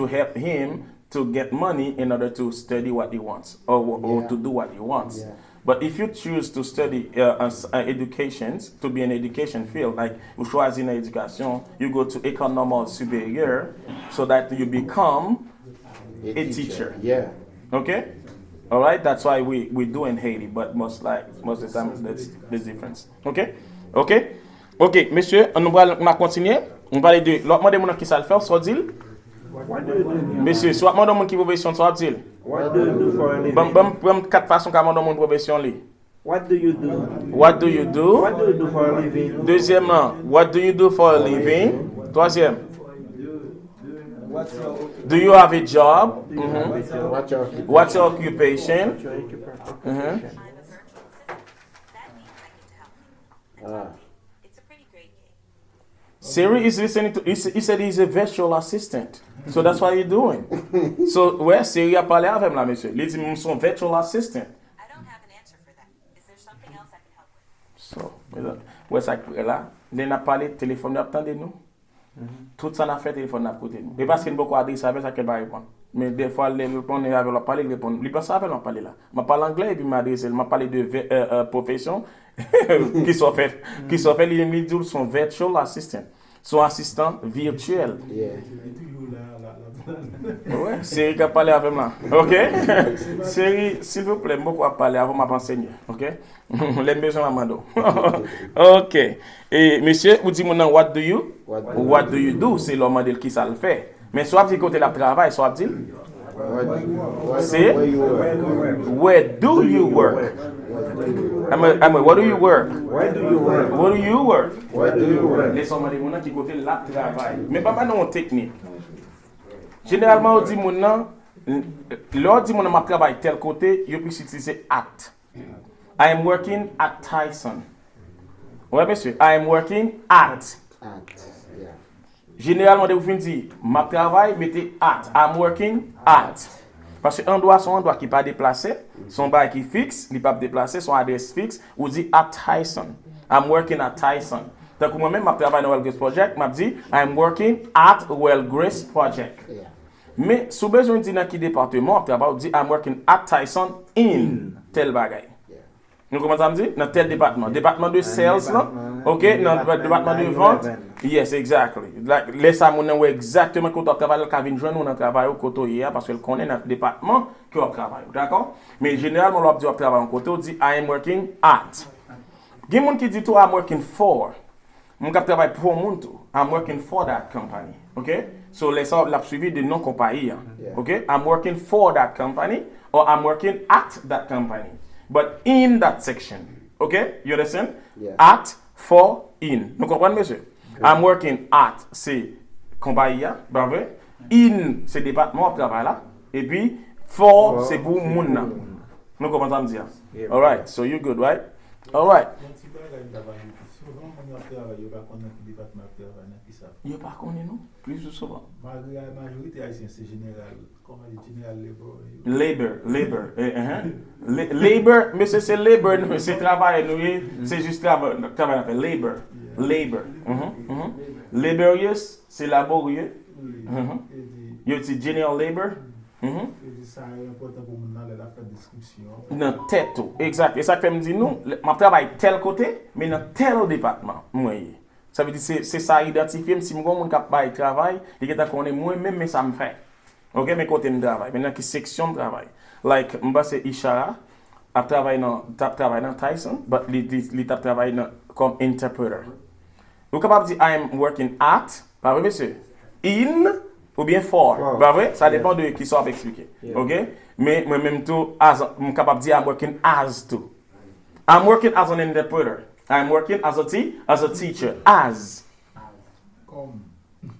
help him to get money in order to study what he wants or to do what he wants. Yeah. But if you choose to study education, to be in education field, like vous choisissez une éducation, you go to école normale supérieure so that you become a teacher. Yeah. Okay? All right? That's why we do in Haiti, but most of the time that's the difference. Okay? Okay? Okay, monsieur, on va continuer. On va parler de l'autre monde qui ça le faire, soit dit. Monsieur, soit monde qui profession soit dit. What do you do for a living? Bam quatre façons comment dans mon profession li. What do you do? What do you do? What do you do for a living? Deuxièmement, what do you do for a living? Troisième, do you have a job? What's your occupation? Mhm. It's a pretty great game. Siri is listening to. He said he's a virtual assistant. So that's what you're doing. So where Siri a parlé avec là, monsieur? Il dit son virtual assistant. I don't have an answer for that. Is there something else I can help with? So, où est-ce que là? Il a parlé téléphone, attendez nous. Tout ça n'a fait téléphone à côté nous. Et parce qu'il beaucoup adresse avec ça qu'elle va répondre. Mais des fois, il répond avec la parler, il répond. Il pense avec la parler là. Je parle anglais et puis m'adresse. Je parle de profession qui sont faites. Il dit son virtual assistant. Son assistant virtuel. Yeah. Ouais, Siri qui a parlé avec moi. Ok? Siri, s'il vous plaît, beaucoup à parler avant de m'enseigner. Ok? Les besoins à Mando. Ok. Et monsieur, vous dites maintenant, what do you do? C'est le modèle qui ça le fait. Mais soit dit côté la travail, soit dit. C'est where do you work? What do you work? Where do you work? What do you work? Where do you work? Les hommes qui côté la travail. Mais pas non technique. Généralement, on dit mon lors dit mon ma travail tel côté, yo puisse utiliser at. I am working at Tyson. Ouais monsieur, I am working at. Yeah. Généralement, vous finissez dire ma travail mettez at. I'm working at. Parce que un doigt son endroit qui pas déplacé, son bail qui fixe, il pas déplacé, son adresse fixe, ou dit at Tyson. I'm working at Tyson. Donc moi-même, je travaille dans Well Grace Project, je dis I'm working at Well Grace Project. Yeah. Mais si besoin de dire dans quel département, je dis I'm working at Tyson in tel bagay. Nous commençons à dire dans tel département. Département de sales, là. OK, dans le département de vente. Yes, exactly. Like, laisse à mon exactement quand on travaille, quand on joindre on travaille au côté parce qu'elle connaît dans le département que on travaille. D'accord? Mais généralement, on dit on travaille au côté, on dit I am working at. Il y a des gens qui disent I'm working for. Je travaille pour mon tout. I'm working for that company. OK? So laisse la suivi de non compagnie. OK? I'm working for that company or I'm working at that company. But in that section. Okay? You understand? Yeah. At, for, in. Vous comprenez, monsieur? Okay. I'm working at, c'est compagnie, bravo. In, c'est département de travail là. Et puis, for, c'est pour moun là. Nous comprenons ça me dire? Yeah. All right. So you good, right? All right. Yo pas connaît non? Plus souvent. La majorité haïtienne c'est général, comment on dit général Labor. Labor, mais c'est labor, c'est travail, c'est juste travail, on fait labor. Laborious, c'est laborieux. Yo dit general labor. Ça est important pour nous dans la description. Dans tête tout, exact. Et ça fait me dire nous, je travaille tel côté, mais dans tel département. Moi. Ça veut dire c'est ça identifier si mon monde qui travail, et que connaît moi même mais ça me fait. Ok, mais côté me travail. Maintenant, qui section de travail? Like, m'ba c'est Ishara, a travaillé dans Tyson, but il a travaillé comme interpreter. Vous êtes capable de dire I am working at, pas vrai, monsieur? In ou bien for, pas vrai? Ça dépend de qui soit expliqué. Ok? Mais moi-même tout, je suis capable de dire I'm working as too. I'm working as an interpreter. I'm working as a teacher. As.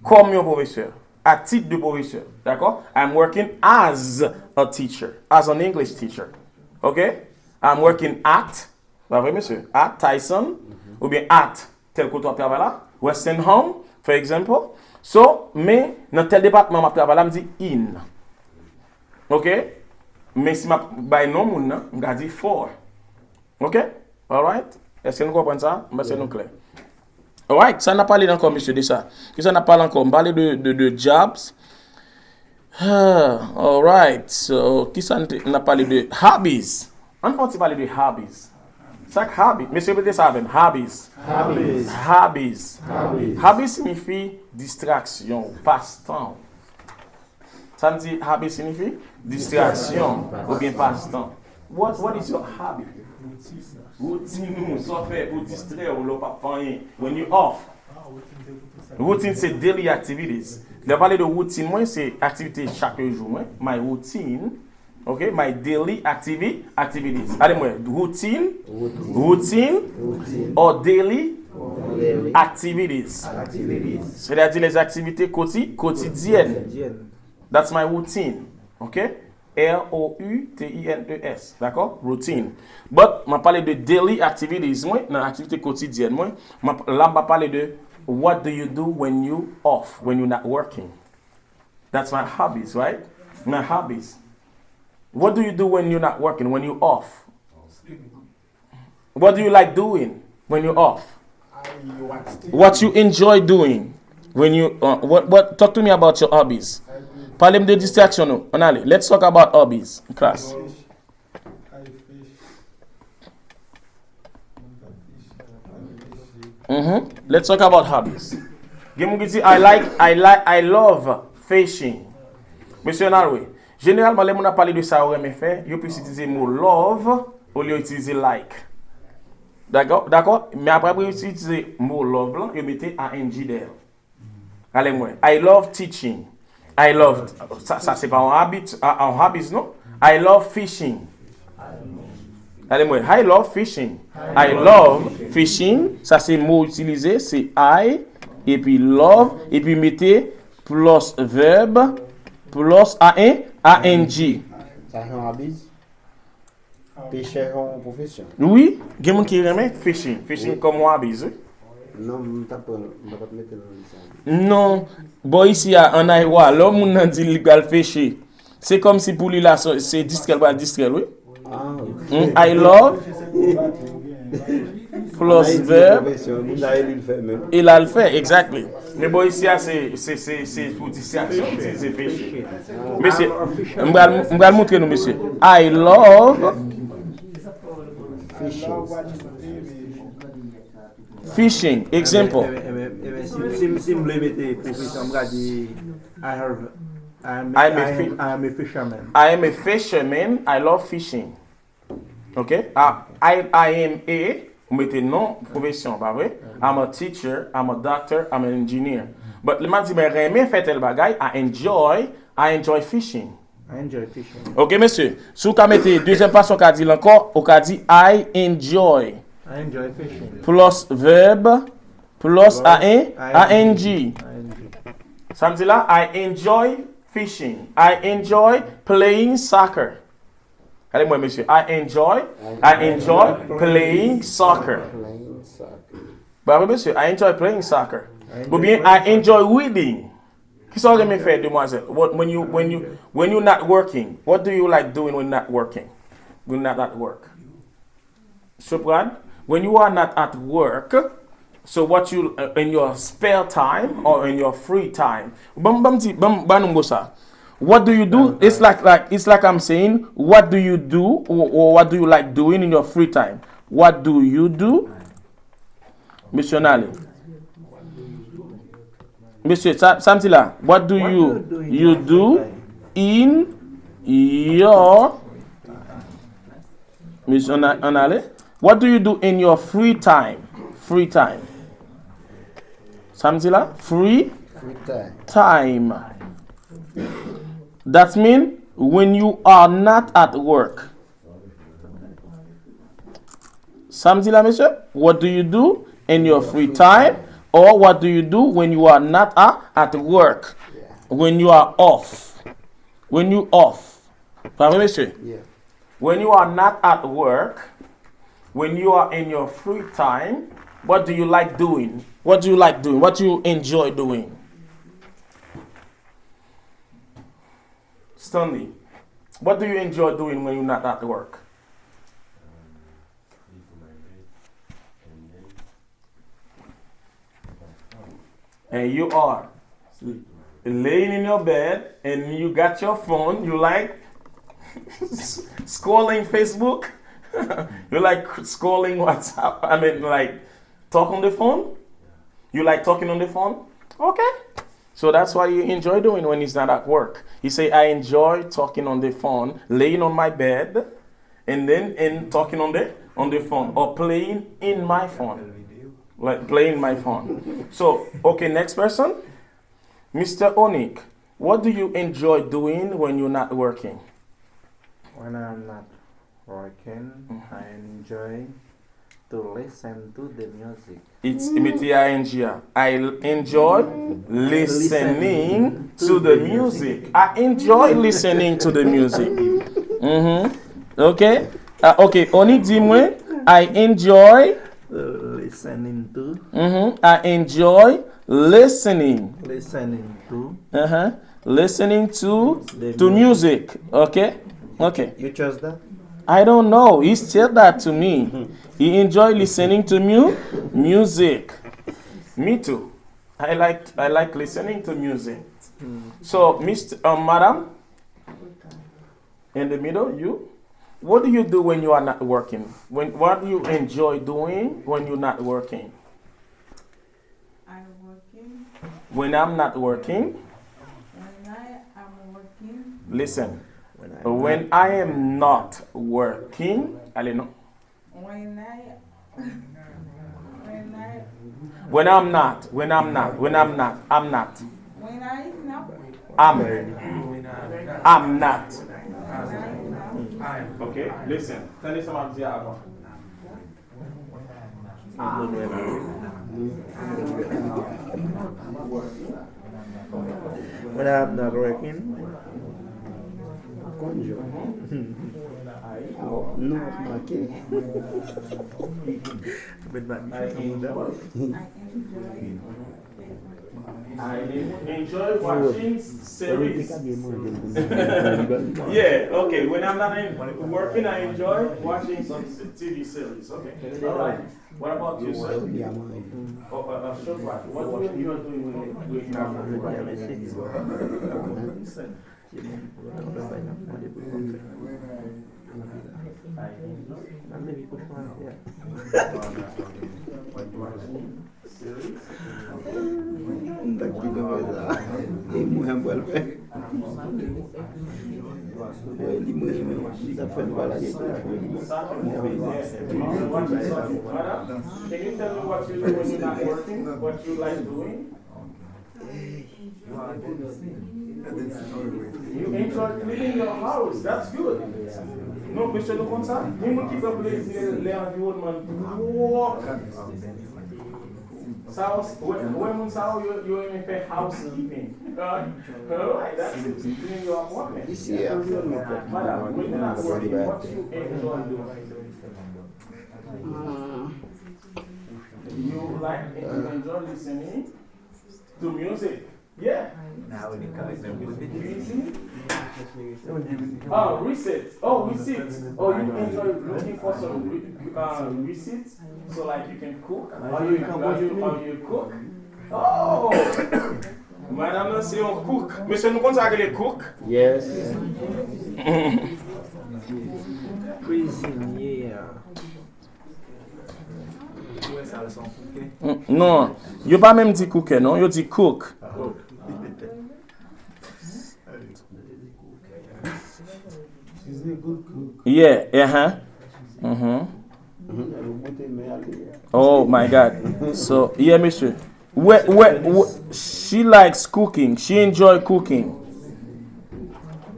Comme un professeur. À titre de professeur. D'accord? I'm working as a teacher. As an English teacher. Ok? I'm working at, pas vrai, monsieur? At Tyson, ou bien at tel que tu travailles là, Western Home, for example. So, mais dans tel département, je travaille là, je dis in. Ok? Mais si je vais non, je vais dire for. Ok? Alright? Est-ce que nous comprenons ça? C'est nous clair. Alright, ça n'a pas parlé encore, monsieur, de ça. Que ça n'a pas parlé encore. On parle de jobs. Alright, so, qui ça n'a parlé de hobbies? On va parler de hobbies. C'est hobby. Monsieur, peut-être ça avec hobbies. Hobbies signifie distraction, passe-temps. Ça me dit hobby signifie distraction ou bien passe-temps. What is your hobby? Routine, ça fait pour distraire ou le pas rien. When you off. Routine c'est daily activities. Je parler de routine, moi c'est activité chaque jour. My routine, okay, my daily activities. Allez moi, routine or daily activities. C'est-à-dire les activités quotidiennes. That's my routine, okay? R-O-U-T-I-N-E-S, d'accord? Routine. But, je parle de daily activities, moi, dans l'activité quotidienne, moi. Là, je parle de what do you do when you off, when you're not working. That's my hobbies, right? My hobbies. What do you do when you're not working, when you're off? What do you like doing when you're off? What you enjoy doing when you, what, talk to me about your hobbies. Parlez-moi de distraction, nous. On allez. Let's talk about hobbies, class. Let's talk about hobbies. I love fishing. Monsieur Narwe, généralement, les gens parlé de ça, on fait, ils peuvent utiliser le mot love au lieu d'utiliser like. D'accord? Mais après, vous utilisez le mot love, vous mettez ing derrière. Allez-moi. I love teaching. I love, ça c'est pas un hobby, non? I love fishing. Allez-moi, I love fishing. I love fishing, ça c'est mot utilisé, c'est I, et puis love, et puis mettez plus verbe, plus ing. Ça c'est un hobby? Pêcheur en profession? Oui, il y a des gens qui aiment fishing comme hobby. Non, je ne vais pas mettre dans le Non, bon ici en Aïwa, l'homme n'a dit qu'il va pêcher. C'est comme si pour lui là, c'est distraire, oui. I love plus verbe. Il a le fait, exactly. Mais bon ici c'est pour distraction, c'est pêcher. Monsieur, on va le montrer nous monsieur. I love fishing. Example. Si vous mettez profession, I am a fisherman. I am a fisherman. I love fishing. Okay? I am a, vous mettez non profession, pas vrai? I'm a teacher, I'm a doctor, I'm an engineer. But le m'a dit, mais remè fait tel bagay, I enjoy fishing. I enjoy fishing. Ok, monsieur? Si vous mettez deuxième façon qu'a dit encore, on a dit I enjoy. I enjoy fishing. Plus verbe, plus ing. Ça me dit là, I enjoy fishing. I enjoy playing soccer. Allez-moi, monsieur. I enjoy playing soccer. Bah oui, monsieur. I enjoy playing soccer. Ou bien, I enjoy reading. Qu'est-ce que vous me fait, demoiselle? When you're not working, what do you like doing when not working? When not at work? Soprano? When you are not at work, so what you in your spare time or in your free time? What do you do? It's like I'm saying, what do you do or what do you like doing in your free time? What do you do? Monsieur Nali. Monsieur Samtila, what do you do in your Miss Anale, what do you do in your free time? Free time. Samzila? Free time. That means when you are not at work. Samzila, monsieur? What do you do in your free time? Or what do you do when you are not at work? When you are off. When you off. Pardon, monsieur? Yeah. When you are not at work, when you are in your free time, what do you like doing? What do you like doing? What do you enjoy doing? Stanley, what do you enjoy doing when you're not at work? And you are laying in your bed and you got your phone, you like scrolling Facebook, you like scrolling WhatsApp, I mean like talk on the phone? You like talking on the phone? Okay. So that's what you enjoy doing when he's not at work. He say, I enjoy talking on the phone, laying on my bed, and then talking on the phone, or playing in my phone. Like playing my phone. So, okay, next person. Mr. Onik, what do you enjoy doing when you're not working? When I'm not working, I enjoy to listen to the music. It's MTING. I enjoy listening to the music. I enjoy listening to the music. Okay? Okay, Onik, dis-moi. I enjoy Listening to. I enjoy listening. Listening to. Listening to music. Okay? Okay. You chose that? I don't know. He said that to me. He enjoy listening to music. Me too. I like listening to music. So, Madam, in the middle, you. What do you do when you are not working? What do you enjoy doing when you're not working? I'm working. When I'm not working. When I am working. Listen. When I am not working. Allez, non. When I'm not. I'm not. Okay, listen. Tell me something avant. When I'm not working. No, okay. I enjoy watching series. Yeah, okay. When I'm not working, I enjoy watching some TV series. Okay. All right. What about you, sir? What do you enjoy doing when you're not Can you tell me what you do when you're not working? What you like doing? You enjoy cleaning your house. That's good. Non, monsieur le comme ça, nous qui peut l'environnement walk. Ça, when you even pay housekeeping. Alright, that's it. Cleaning your apartment. Ici, Madam, when you're not working, what you enjoy doing? You like you enjoy listening to music. Yeah. Oh, receipts. Oh, receipts. Oh, you enjoy looking for some receipts, so like you can cook. How you cook? Oh, Madame, c'est on cook. Monsieur, nous connaissons les cook. Yes. Cuisinier. Non, you pas même dit cooker, non? You dit cook. She's a good cook. Yeah, Oh my God. So, yeah, monsieur. She likes cooking. She enjoy cooking.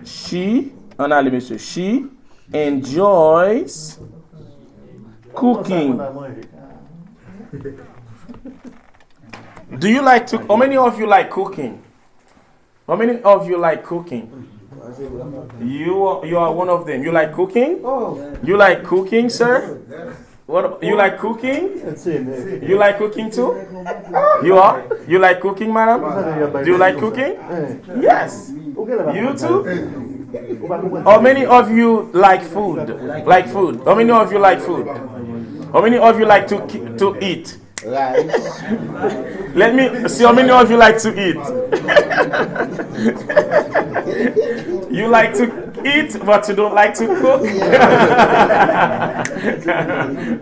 She enjoys cooking. Do you like to? How many of you like cooking? How many of you like cooking? You are one of them. You like cooking? You like cooking, sir? What you like cooking? You like cooking too? You are? You like cooking, madam? Do you like cooking? Yes. You too? How many of you like food? Like food? How many of you like food? How many of you like to eat? Let me see how many of you like to eat. You like to eat, but you don't like to cook?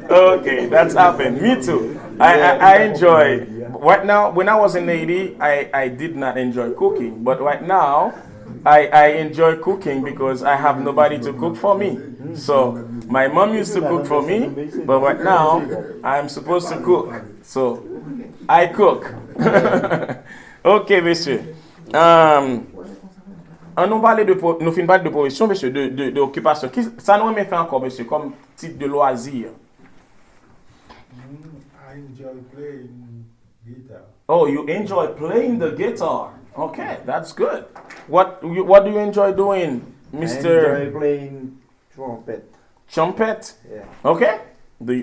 Okay, that's happened. Me too. I enjoy. Right now, when I was in Haiti, I did not enjoy cooking. But right now, I enjoy cooking because I have nobody to cook for me. So my mom used to cook for me, but right now I'm supposed to cook. So I cook. Ok, monsieur. Nous parler de nous fin parler de profession, monsieur, de occupation. Ça nous met fait encore, monsieur, comme titre de loisir. I enjoy playing guitar. Oh, you enjoy playing the guitar. Okay, that's good. What do you enjoy doing, Mr. I enjoy playing trumpet. Trumpet? Yeah. Okay. Do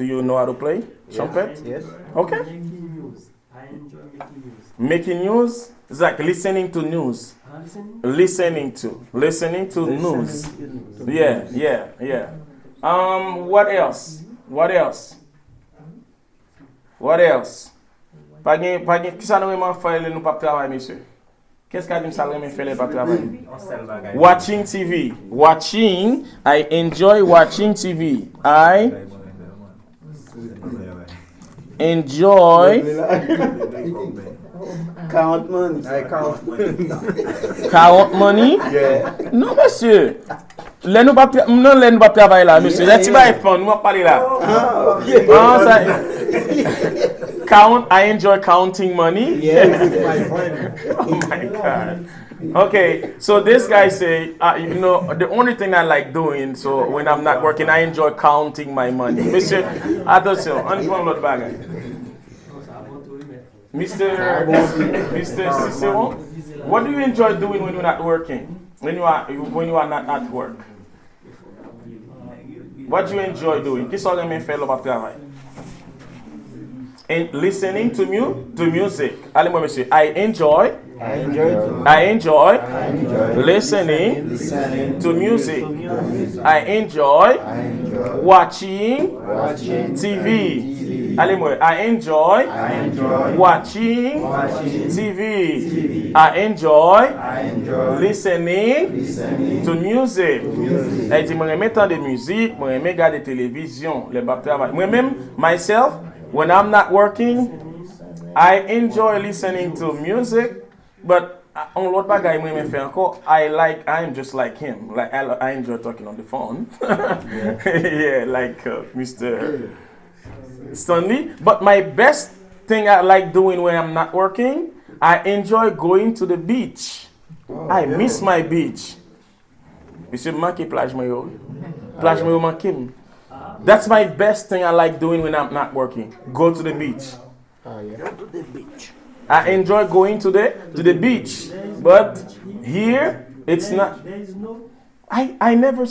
you know how to play trumpet? Yes. Okay. Making news. I enjoy making news. Making news? It's like listening to news. Listening to news. Yeah. What else? Qui ça nous vraiment faire nous pas travailler, monsieur? Qu'est-ce qu'a dit ça nous faire pas travailler? Watching TV. I enjoy watching TV. I enjoy Count money. count money. Yeah. Non, monsieur. Là nous pas travailler là, monsieur. Là tu vas répondre, nous va parler là. I enjoy counting money. Yeah, with my friend. Oh my God. Okay, so this guy say, the only thing I like doing, so when I'm not working, I enjoy counting my money. Monsieur, attention, on prend l'autre bagage. Mr. Cicero, what do you enjoy doing when you're not working? When you are not at work? What do you enjoy doing? Qu'est-ce que vous faites au travail? And listening to music. Allez-moi, monsieur. I enjoy listening to music. I enjoy watching TV. Allez-moi. I enjoy watching TV. I enjoy listening to music. Elle dit, moi, j'aime entendre de musique, moi, j'aime regarder télévision, les bas travail. Moi-même, myself, when I'm not working, I enjoy listening to music, but on l'autre bagay moi me fait encore, I'm just like him. Like I enjoy talking on the phone. Yeah, like Mr. Stanley. But my best thing I like doing when I'm not working, I enjoy going to the beach. I miss my beach. Monsieur manque plage mayo. Plage mayo manque. That's my best thing I like doing when I'm not working. Go to the beach. Go to the beach. I enjoy going to the beach. But here it's not. There is no. I never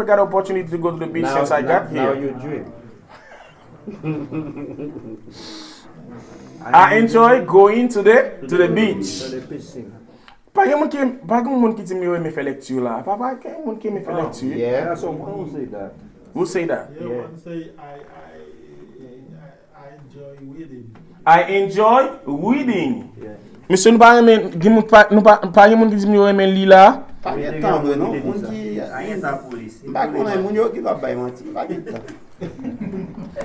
got an opportunity to go to the beach since I got Now here. you dream. I enjoy going to the beach. To the fishing. Pas grand monde qui dit me fait lecture là. Papa, quel monde qui me fait lecture? Yeah. Someone will say that. Who say that? Yeah, Yeah. one say I enjoy reading. I enjoy reading. Yeah. Monsieur nous pas moun qui dit me aimer lire là. Pas de temps, non? Moun qui... Pas qu'on a moun yo qui va bailler menti. Pas de temps.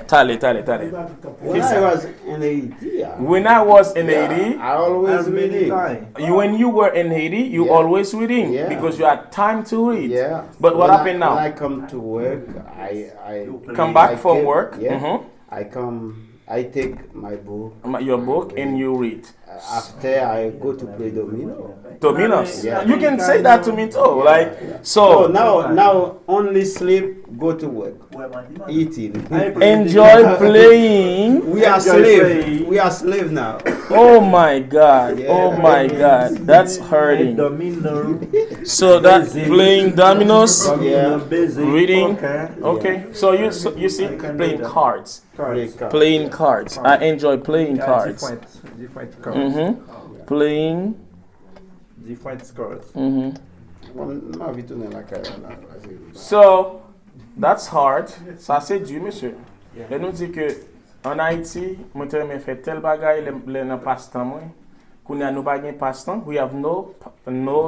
Tally. When I was in Haiti, When I was in Haiti, I always Many reading. times. when you were in Haiti, you Yeah. always reading Yeah. because you had time to read. Yeah. But what When happened When now? I come to work, I Come back I from get- work. Yeah. Mhm. I take my book. Your book and you read. After I go to play domino. Dominos. Yeah. You can say that to me too. Like So so. now only sleep, go to work, eating. Enjoy playing. We are slave. We are slave now. Oh my God. Yeah. Oh my God. That's hurting. Domino. So that playing dominoes, Yeah. reading. Okay. Okay. So you see playing cards. Play card. Playing cards. I enjoy playing cards. Different cards. Playing. Different cards. Ma vie tourne la carrière là. So that's hard. Ça c'est dur, monsieur. Et nous dit que en Haïti, moi te me fait tel bagay le nan passe-temps moi. Kounya nou pa gen passe-temps. We have no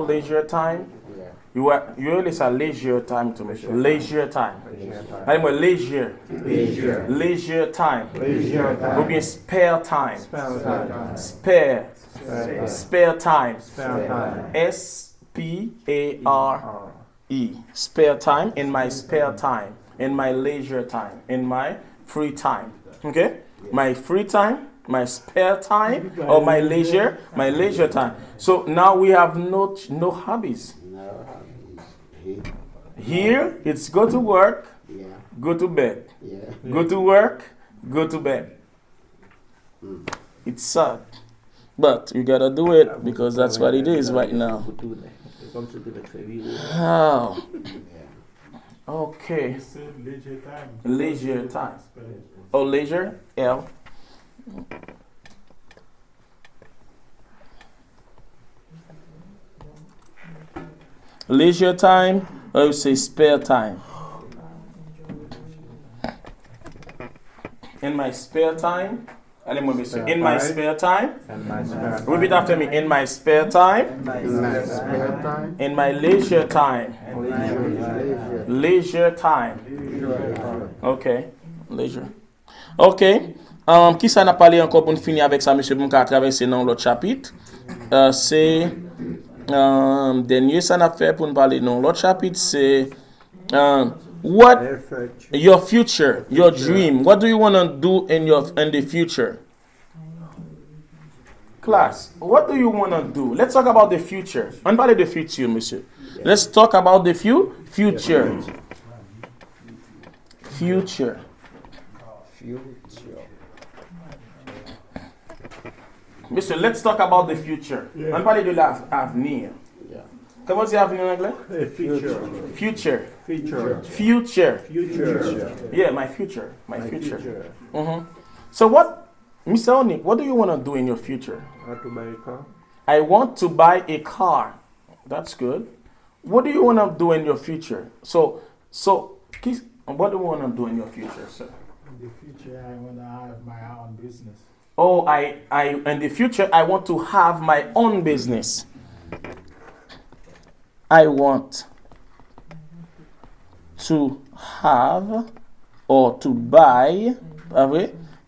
leisure time. You always a leisure time to me. Leisure time. Allez moi leisure. Leisure time. Ou bien spare time. Spare time. S-P-A-R-E. Spare time. In my spare time. In my leisure time. In my free time. Okay? My free time, my spare time, or my leisure time. So now we have no hobbies. Here, it's go to work, Yeah. go to bed. Yeah. Go to work, go to bed. It's sad. But you gotta do it because that's what it is right now. Oh. Okay. Leisure time. Leisure time. Oh, leisure? L. Leisure time, or you say spare time? In my spare time. Allez-moi, monsieur. In my spare time. And my spare time. Repeat after me. In my spare time. In my spare time. In my leisure time. Leisure time. Ok. Leisure. Ok. Qui ça n'a parlé encore pour nous finir avec ça, monsieur, pour nous traverser dans l'autre chapitre? C'est dernier ça n'a fait pour nous parler dans l'autre chapitre, c'est what your future, your dream. What do you want to do in the future? Class, what do you want to do? Let's talk about the future. On parle de futur, monsieur. Let's talk about the future. Future. Monsieur, let's talk about the future. On parle de l'avenir. Comment c'est avenir en anglais? Future. Future. Future. Future. Future. Yeah, my future. My future. So what, Mr. Onik, what do you want to do in your future? How to buy a car? I want to buy a car. That's good. What do you want to do in your future? So, what do you want to do in your future, sir? In the future, I want to have my own business. Oh, in the future, I want to have my own business. I want to have or to buy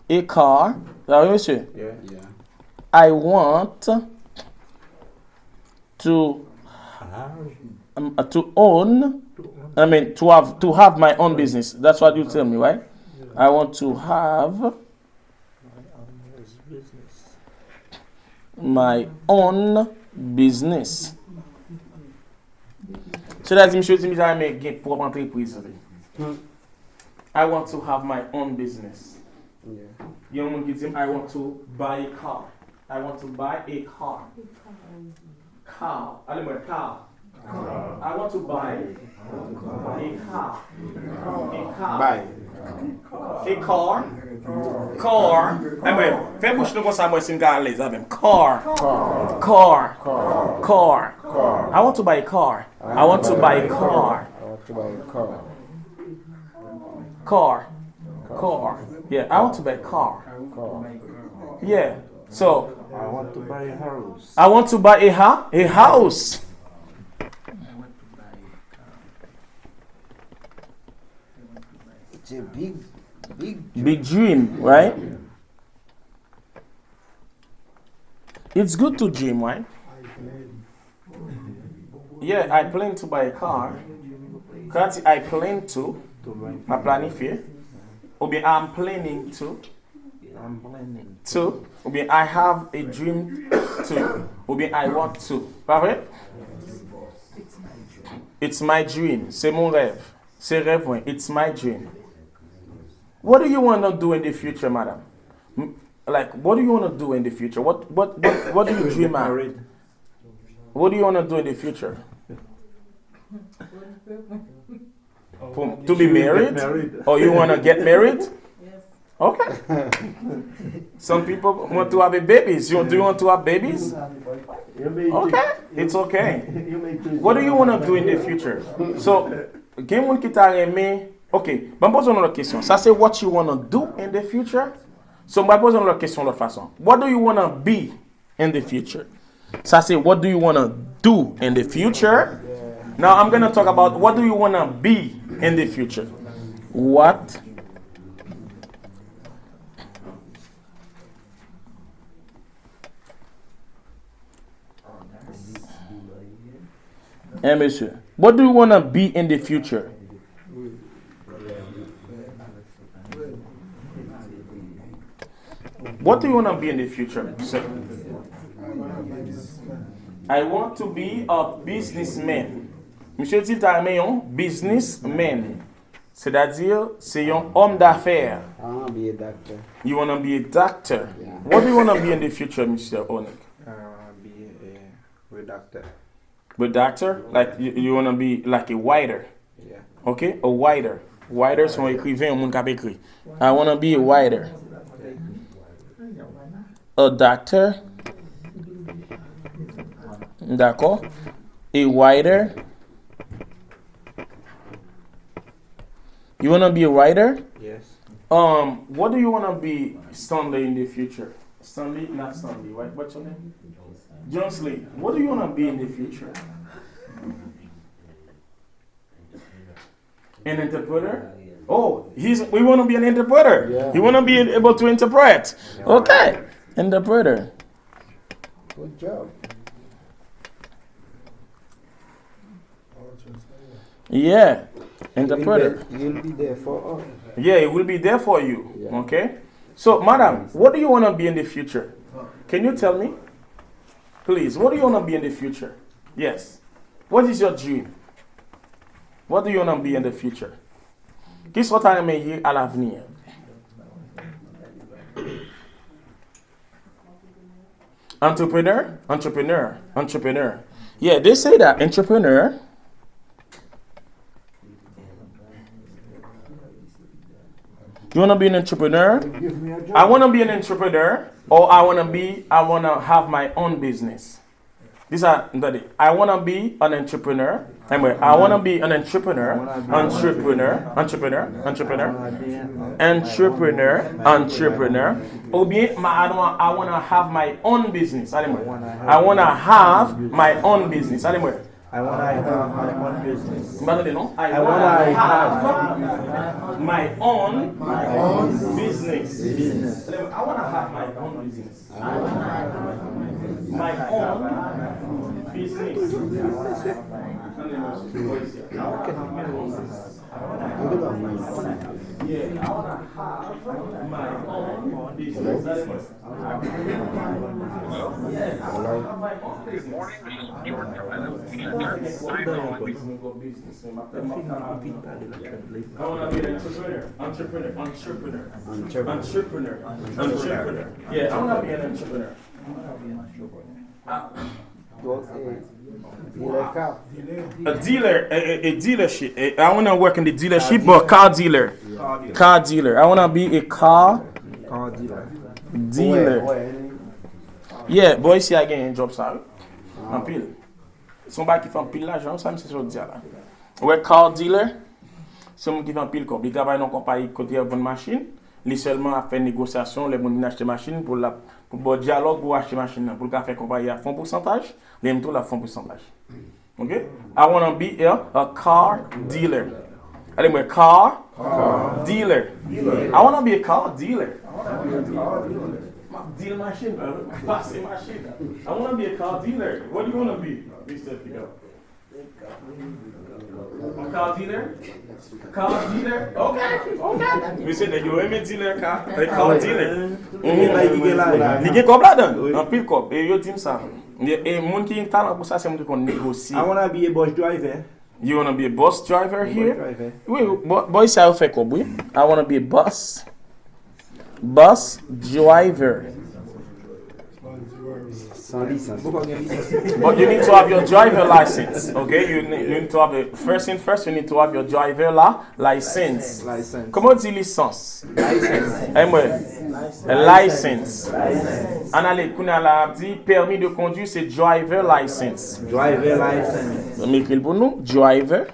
a car. Monsieur? Yeah. I want to own. I mean to have my own business. That's what you tell me, right? I want to have my own business. So that's monsieur dit I make get pour entreprise. I want to have my own business. Young man gives him I want to buy a car. I want to buy a car. Car. Allez-moi, car. I want to buy a car. A car. Buy. A car. Car. Allez-moi, fais bouche nous comme ça moi sin à l'aise avec car. Car. I want to buy a car. I want to buy a car. I want to buy a car. Car. Yeah, I want to buy a car. Yeah. So I want to buy a house. I want to buy a house. It's a big Big dream, right? It's good to dream, right? Yeah, I plan to buy a car. Quand I plan to, ma planifié. Ou bien I'm planning to. I'm planning. To. Ou bien I have a dream to. Ou bien I want to. Pas vrai? It's my dream. C'est mon rêve. C'est rêve, ouais. It's my dream. What do you want to do in the future, madam? Like, what do you want to do in the future? What do you dream of? What do you want to do in the future? To be married? Or you want to get married? Yes. Okay. Some people want to have a babies. Do you want to have babies? Okay. It's okay. What do you want to do in the future? So, gen moun ki ta reme. Okay. Ben pose une autre question. Ça c'est what you want to do in the future? So, je vais poser une autre question de l'autre façon. What do you want to be in the future? Ça c'est what do you want to do in the future? Now I'm going to talk about what do you want to be in the future? What monsieur, what do you want to be in the future? What do you want to be in the future? Sir? I want to be a businessman. Monsieur dit un businessman. C'est-à-dire, c'est un homme d'affaires. I want to be a doctor. You want to be a doctor. Yeah. What do you want to be in the future, Mr. Onik? Be a doctor. A doctor? Like, you want to be like a writer. Yeah. Okay? A writer. Writer, c'est un écrivain, un monde qui a écrit. I want to be a writer. A doctor. D'accord. A writer. You want to be a writer? Yes. What do you want to be Sunday in the future? Sunday, not Sunday, right? What's your name? John Slade. What do you want to be in the future? An interpreter? Oh, we want to be an interpreter. Yeah. You want to be able to interpret. Okay. Interpreter. Good job. Yeah. Interpreter. You'll be there for us. Yeah, it will be there for you. Yeah. Okay? So, madam, what do you want to be in the future? Can you tell me? Please, what do you want to be in the future? Yes. What is your dream? What do you want to be in the future? Qu'est-ce que tu as aimé à l'avenir? Entrepreneur? Entrepreneur. Entrepreneur. Yeah, they say that. Entrepreneur. You want to be an entrepreneur? I want to be an entrepreneur, or I want to have my own business. These are I want to be an entrepreneur. Anyway, I want to be an entrepreneur. Ou bien, I want to have my own business. I want to have my own business. I want to have my own business. I want to have my own business. I want to have my own business. My own business. Yeah, I want to have my own business. Good morning, this is Jordan from I want to be an entrepreneur. Yeah, I want to be an entrepreneur. A dealership. I want to work in the dealership, but car dealer. Car dealer. I want to be a car dealer. Yeah, boy, si I get a job, ça. En pile. Somebody qui fait un pile l'argent, ça me c'est ce que je dis là. Ouais, car dealer. C'est mon qui fait un pile comme. Il travaille dans une compagnie qui vend une machine. Il seulement a fait négociation, les gens achètent machine pour le dialogue pour acheter machine pour le faire compagnie à fond pourcentage, les gens la font pourcentage. Okay? I want to be a car dealer. Allez, moi, car dealer. I want to be a car dealer. Deal machine, passing machine. I want to be a car dealer. What do you want to be, Mr. Figaro? A car dealer? Car dealer? Okay. We said that you aime dealer car. A car dealer. Li gen kob la dan? An pil kob. E yo tim sa. E moun ki yon talent pou sa se moun ki kon negosi. I wanna be a bus driver. You want to be a bus driver here? Driver. Oui, boy, ça fait quoi, oui? I want to be a bus driver. Sans licence. But you need to have your driver license, okay? You need to have the first thing first. You need to have your driver license. License. Comment on dit licence? License. Eh moi, license. Anale, kuna la dit permis de conduire, c'est driver license. Driver license. Mais écrit pour nous, driver.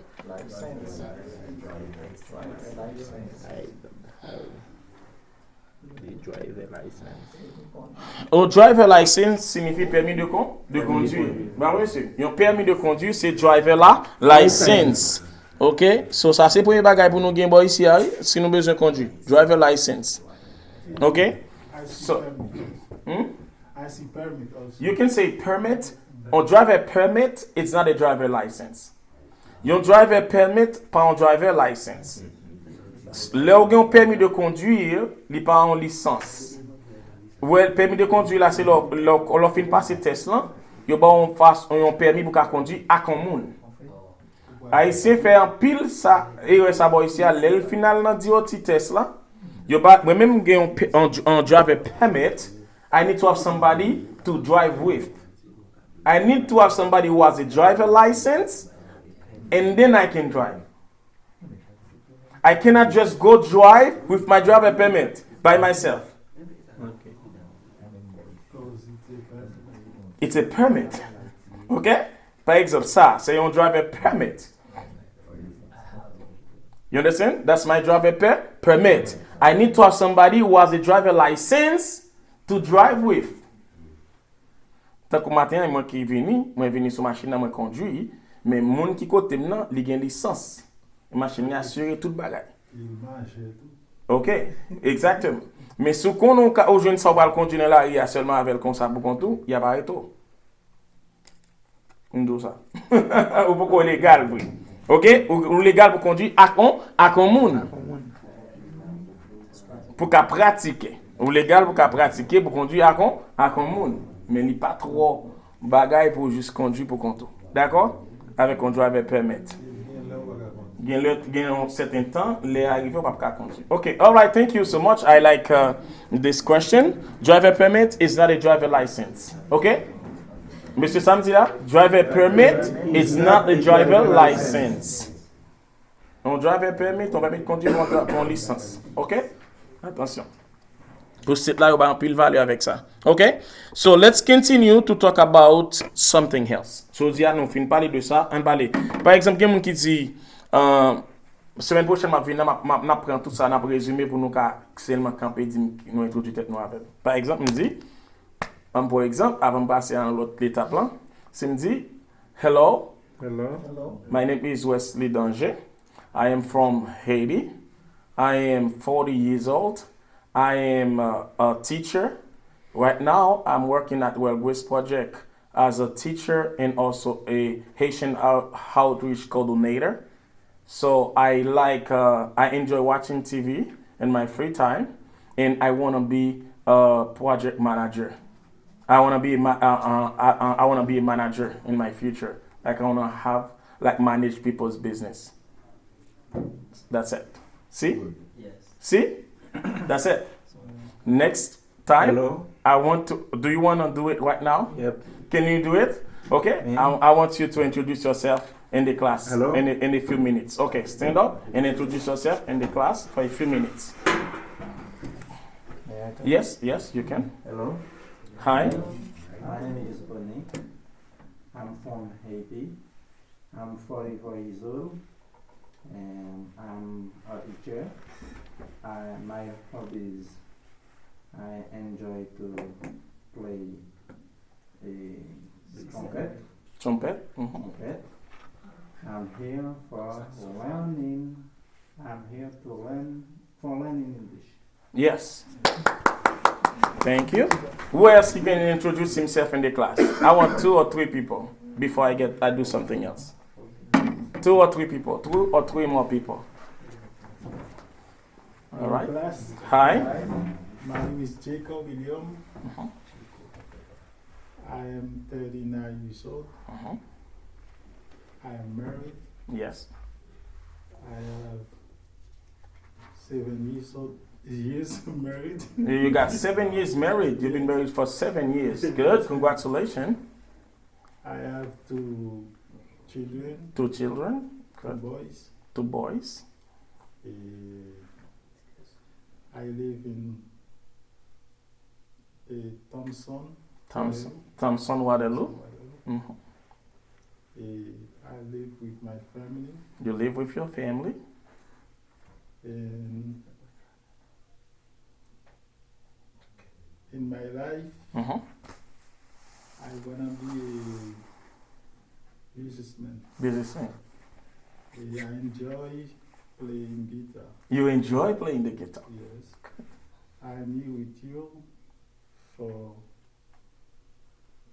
Driver license. Au driver license signifie permis de conduire. Bah oui, c'est. Un permis de conduire, c'est driver license. OK? So ça c'est pour les bagages pour nous gagner ici si nous besoin conduire. Driver license. OK? So I see permit also. you can say permit. On driver permit, it's not a driver license. Your driver permit, pas un driver license. Là où un permis de conduire, il pas en licence. Ouais, permis de conduire là c'est on fin passer test là, yo ba on fasse un permis pour conduire à commune. Haïtien fait en pile ça et ça boy ici à l'el final dans di oti test là. Yo ba moi même gen un driver permit, I need to have somebody to drive with. I need to have somebody who has a driver license and then I can drive. I cannot just go drive with my driver permit by myself. It's a permit. Okay? Par exemple, ça, c'est un driver permit. You understand? That's my driver permit. I need to have somebody who has a driver license to drive with. Tant que matin, moi qui venu sur machine, moi conduire, mais moun qui côté maintenant, il gen licence. Machine assuré tout bagage. OK, exactement. Mais si on a au jeune ça va continuer là, il y a seulement avec comme ça pour tout, il y a pas tout. On doit ça. Ou pourquoi légal oui. OK, ou légal pour conduire à commune. Pour qu'à pratiquer. Ou légal pour qu'à pratiquer pour conduire à commune. Mais il pas trop bagaille pour juste conduire pour contour. D'accord? Avec un driver permit. Gain un certain temps, les arrivés on pas conduire. Okay, all right, thank you so much. I like this question. Driver permit is not a driver license. Okay? Monsieur Samdi là, driver permit is not a driver license. Un driver permit, on va mettre conduire mon licence. OK? Attention. Pour cette là, on va en pile valeur avec ça. OK? So let's continue to talk about something else. So dia nous fin parler de ça, on parler. Par exemple, quelqu'un qui dit semaine prochaine m'a prend tout ça, n'a résumé pour nous seulement camper dit nous introduire tête nous avec. Par exemple, me dit pour exemple, avant de passer à l'autre étape là, c'est me dit hello. My name is Wesley Danger. I am from Haiti. I am 40 years old. I am a teacher. Right now, I'm working at Wellgrace Project as a teacher and also a Haitian outreach coordinator. So I enjoy watching TV in my free time, and I want to be a project manager. I want to be I want to be a manager in my future. Like I want to have manage people's business. That's it. See? Yes. See? That's it. Next time, Hello. Do you want to do it right now? Yep. Can you do it? Okay. Yeah. I want you to introduce yourself in the class. Hello. In a few minutes. Okay. Stand up and introduce yourself in the class for a few minutes. Yes, you can. Hello. Hi. My name is Bonnie. I'm from Haiti. I'm 44 years old and I'm a teacher. My hobbies, I enjoy to play the trumpet. Trumpet. Trumpet. I'm here for learning I'm here to learn, for learning English. Yes. Thank you. Who else can introduce himself in the class? I want 2 or 3 people before I do something else. 2 or 3 people. 2 or 3 more people. All right. Class. Hi. My name is Jacob William. I am 39 years old. I am married. Yes. I have 7 years married. You got 7 years married. You've been married for 7 years. Good. Congratulations. I have 2 children. 2 children. 2 Good. boys. 2 boys. I live in Thompson. Thompson Waterloo. Mhm. I live with my family. You live with your family. And in my life, Mhm. I wanna be a businessman. Businessman. I enjoy playing guitar. You enjoy playing the guitar. Yes. I'm here with you for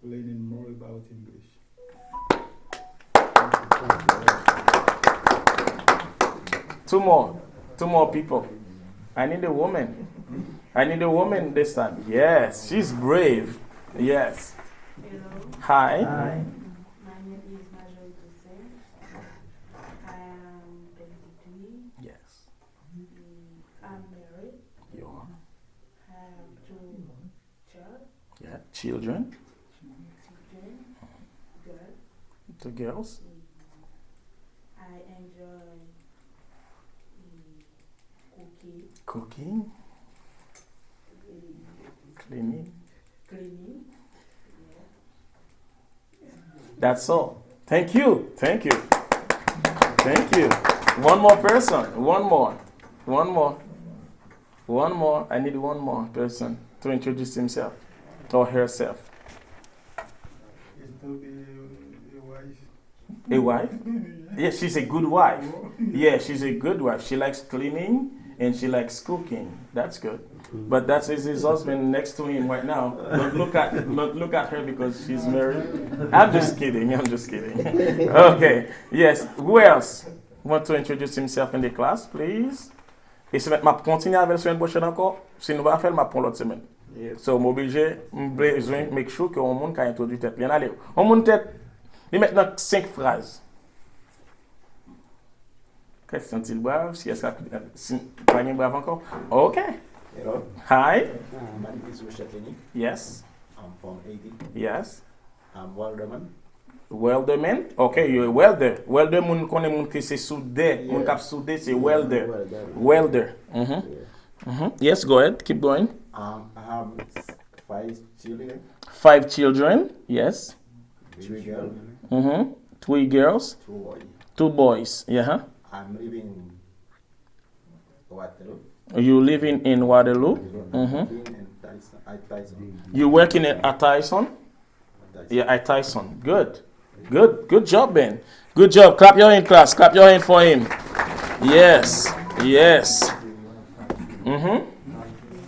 learning more about English. 2 more. 2 more people. I need a woman. I need a woman this time. Yes, she's brave. Yes. Hello. Hi. My name is Marjorie Toussaint. I am 23. Yes. I'm married. You are. I have 2 children. Yeah. Children. Girl. 2 girls. I enjoy cooking, Cooking. Cleaning. cleaning. That's all. Thank you. Thank you. Thank you. One more person. One more. One more. One more. I need one more person to introduce himself or herself. It will be a wife. A wife? Yes, she's a good wife. Yeah, she's a good wife. She likes cleaning and she likes cooking. That's good. But that's his husband next to him right now. Don't look at her because she's married. I'm just kidding. I'm just kidding. Okay. Yes. Who else want to introduce himself in the class, please? Et si je continue avec la semaine prochaine encore, si nous va faire, je prends l'autre semaine. So, je suis besoin de make sure que on monde qui introduit tête. Bien allez. On monte tête. Il maintenant 5 phrases. Qu'est-ce que sont-ils braves? Si est-ce que pas brave encore? OK. Hello, Hi. my name is Richard Lenny. Yes. I'm from Haiti. Yes. I'm welderman. Welderman. Okay, you're a welder. Welder moun konnen moun ki se soude. Moun kap soude c'est welder. Welder. Yes, go ahead. Keep going. I have 5 children, 5 children. Yes. 3 girls, 3 girls. 2 boys. 2 boys. Yeah. I'm living in Waterloo. You living in Waterloo. You working at Tyson? Yeah, at Tyson. Good. Good job, Ben. Good job. Clap your hand, class. Clap your hand for him. Yes.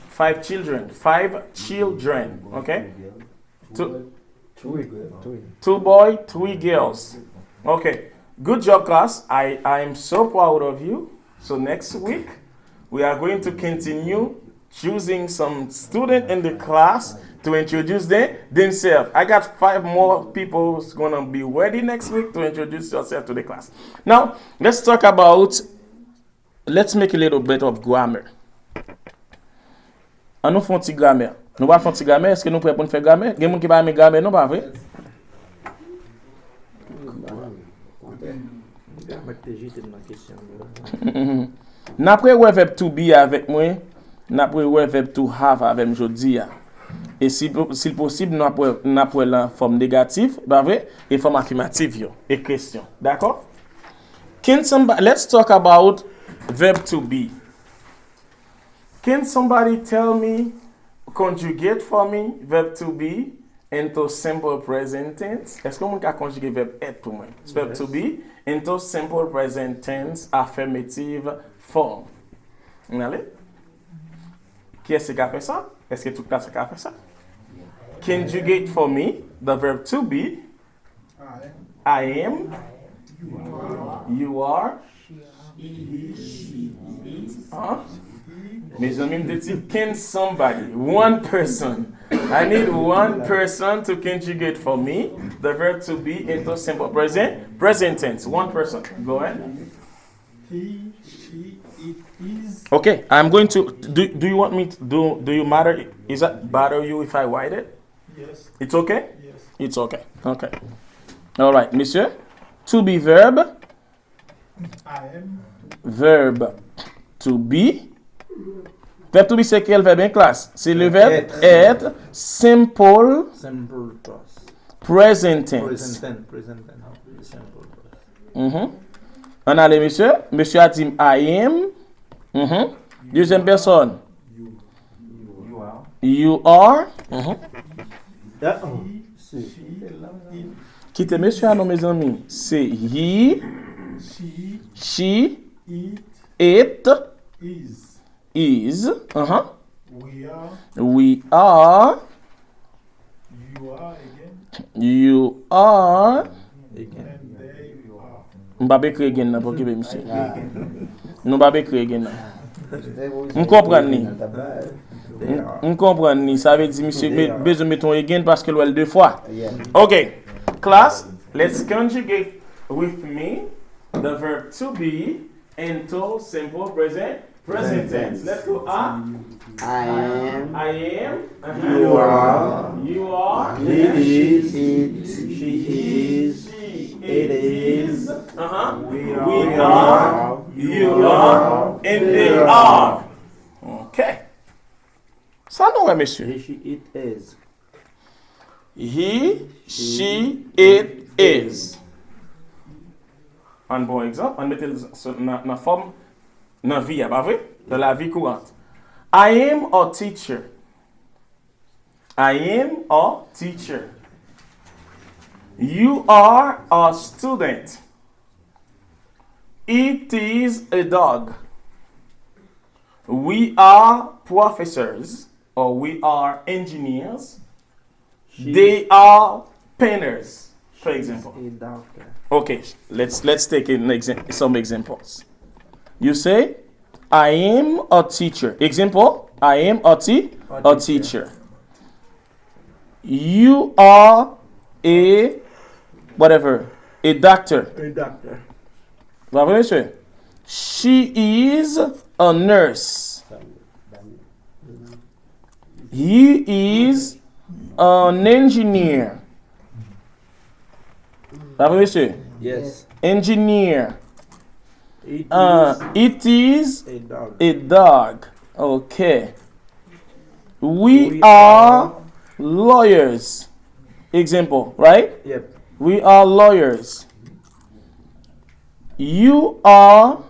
5 children. 5 children. Okay. 2 boys, 3 girls. Okay. Good job, class. I am so proud of you. So next week, we are going to continue choosing some student in the class to introduce themselves. I got 5 more people who's going to be ready next week to introduce yourself to the class. Now, let's make a little bit of grammar. Nous faisons un petit grammaire. Nous allons faire un petit grammaire. Est-ce que nous pouvons faire une grammaire? Il y a des gens qui vont faire grammaire, non, pas vrai? N'après ouais verbe to be avec moi, n'après ouais verbe to have avec moi jodi a. Et si possible n'après la forme négative, pas vrai, et forme affirmative yo, et question. D'accord? Let's talk about verb to be. Can somebody tell me, conjugate for me, verb to be into simple present tense. Est-ce que vous pouvez conjuguer le verbe être pour moi? Verbe to be into simple present tense affirmative form. Vous allez? Qui est-ce qui a fait ça? Est-ce que tout le monde a fait ça? Conjugate for me the verb to be. I am. You are. Mes amis me disent, can somebody, one person, I need one person to conjugate for me the verb to be into simple present tense. One person. Go ahead. He, she, it is. Okay, I'm going to. Do you want me to do you matter? Is that bother you if I write it? Yes. It's okay. Yes. It's okay. Okay. All right, monsieur. To be verb. I am. Verb to be. Verbe to be, c'est quel verbe en classe? C'est le verbe être. Simple Simple past. present tense. Present tense. Simple past. On a les monsieur. Monsieur a dit I am. Deuxième personne. You are. You are. She, Quittez monsieur à nos mes amis. C'est he, she, it, is. We are. You are. and they are. M'pa bekre again nan pour que monsieur. Nous pas bekre again nan. On comprend ni. On comprend ni. Ça veut dire monsieur besoin mettre again parce que l'ouel deux fois. Okay. Class, let's conjugate with me the verb to be into simple present tense. Let's go. I am. I am. You are. You are. It is. It. She is. It is. We are. You are. And they are. Okay. Ça nous est, monsieur. He, she, it is. He, she, it is. Un bon exemple, on mette dans forme dans vie, pas vrai? De la vie courante. I am a teacher. I am a teacher. You are a student. It is a dog. We are professors or we are engineers. They are painters, for example. A doctor. Okay, let's take some examples. You say, I am a teacher. Example, I am a teacher. You are a whatever, a doctor. A doctor. Bravo, monsieur. She is a nurse. He is an engineer. Bravo, monsieur. Yes. Engineer. It is It is a dog. a dog. Okay. We are lawyers. Example, right? Yep. We are lawyers. You are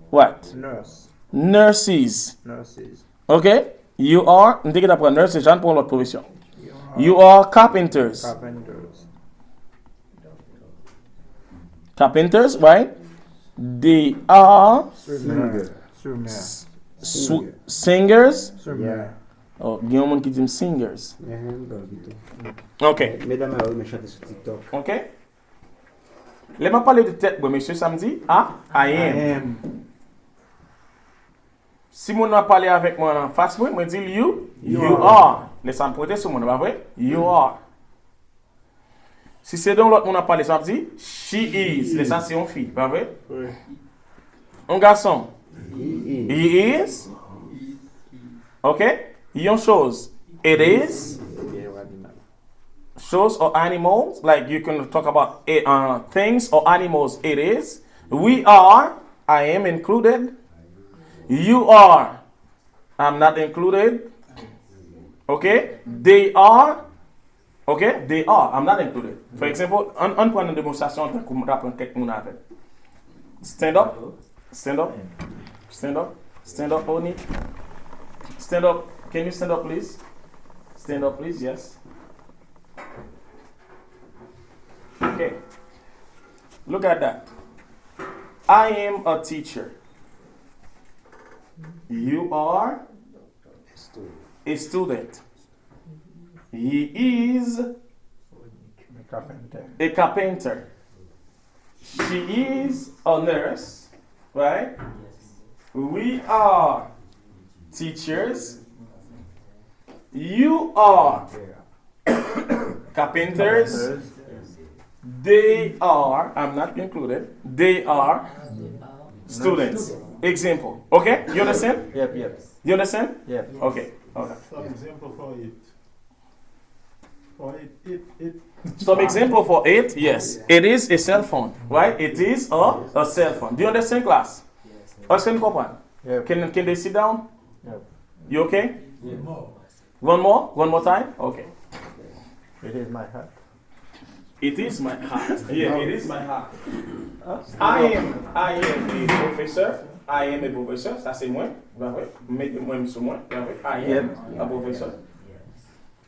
what? Nurse. Nurses. Nurses. Okay? You are, on dit que d'après nurse, j'en pour l'autre profession. You are carpenters. Carpenters. Carpenters, right? They are Swimmer. singers. Swimmer. Oh, il y a un monde qui dit singers. Ok. Mesdames et messieurs, chanter sur TikTok. Ok? Laisse-moi parler de tête, bon, monsieur, samedi. Ah, I am. Si mon a parlé avec moi en face, moi dis you are. Laisse-moi me prêter sur mon, pas vrai? You are. Si c'est donc l'autre mon a parlé samedi, she is. Laisse-moi c'est une fille, pas vrai? Oui. Un garçon. He is. Ok? Yon chose. It is. Shows or animals, like you can talk about things or animals, it is. We are, I am included. You are, I'm not included. Okay? They are, okay? They are, I'm not included. For example, on prend une démonstration de comment apprendre quelqu'un mon avec. Stand up, stand up, stand up, stand up, Oni. Stand up. Can you stand up, please? Stand up, please, yes. Okay. Look at that. I am a teacher. You are a student. He is a carpenter. She is a nurse, right? We are teachers. You are carpenters. They are, I'm not included, they are students. Example. Okay? You understand? Yep. You understand? Yep. Okay. Okay. Some example for it. For it. Some example for it, yes. It is a cell phone, right? It is a cell phone. Do you understand, class? Est-ce que vous comprenez? Yep. Can they sit down? Yep. You okay? One more? One more time? Okay. It is my hat. It is my heart. Yeah, it is my heart. I am a professor. I am a professor. Ça c'est moi. Mettez-moi sur moi. I am a professor.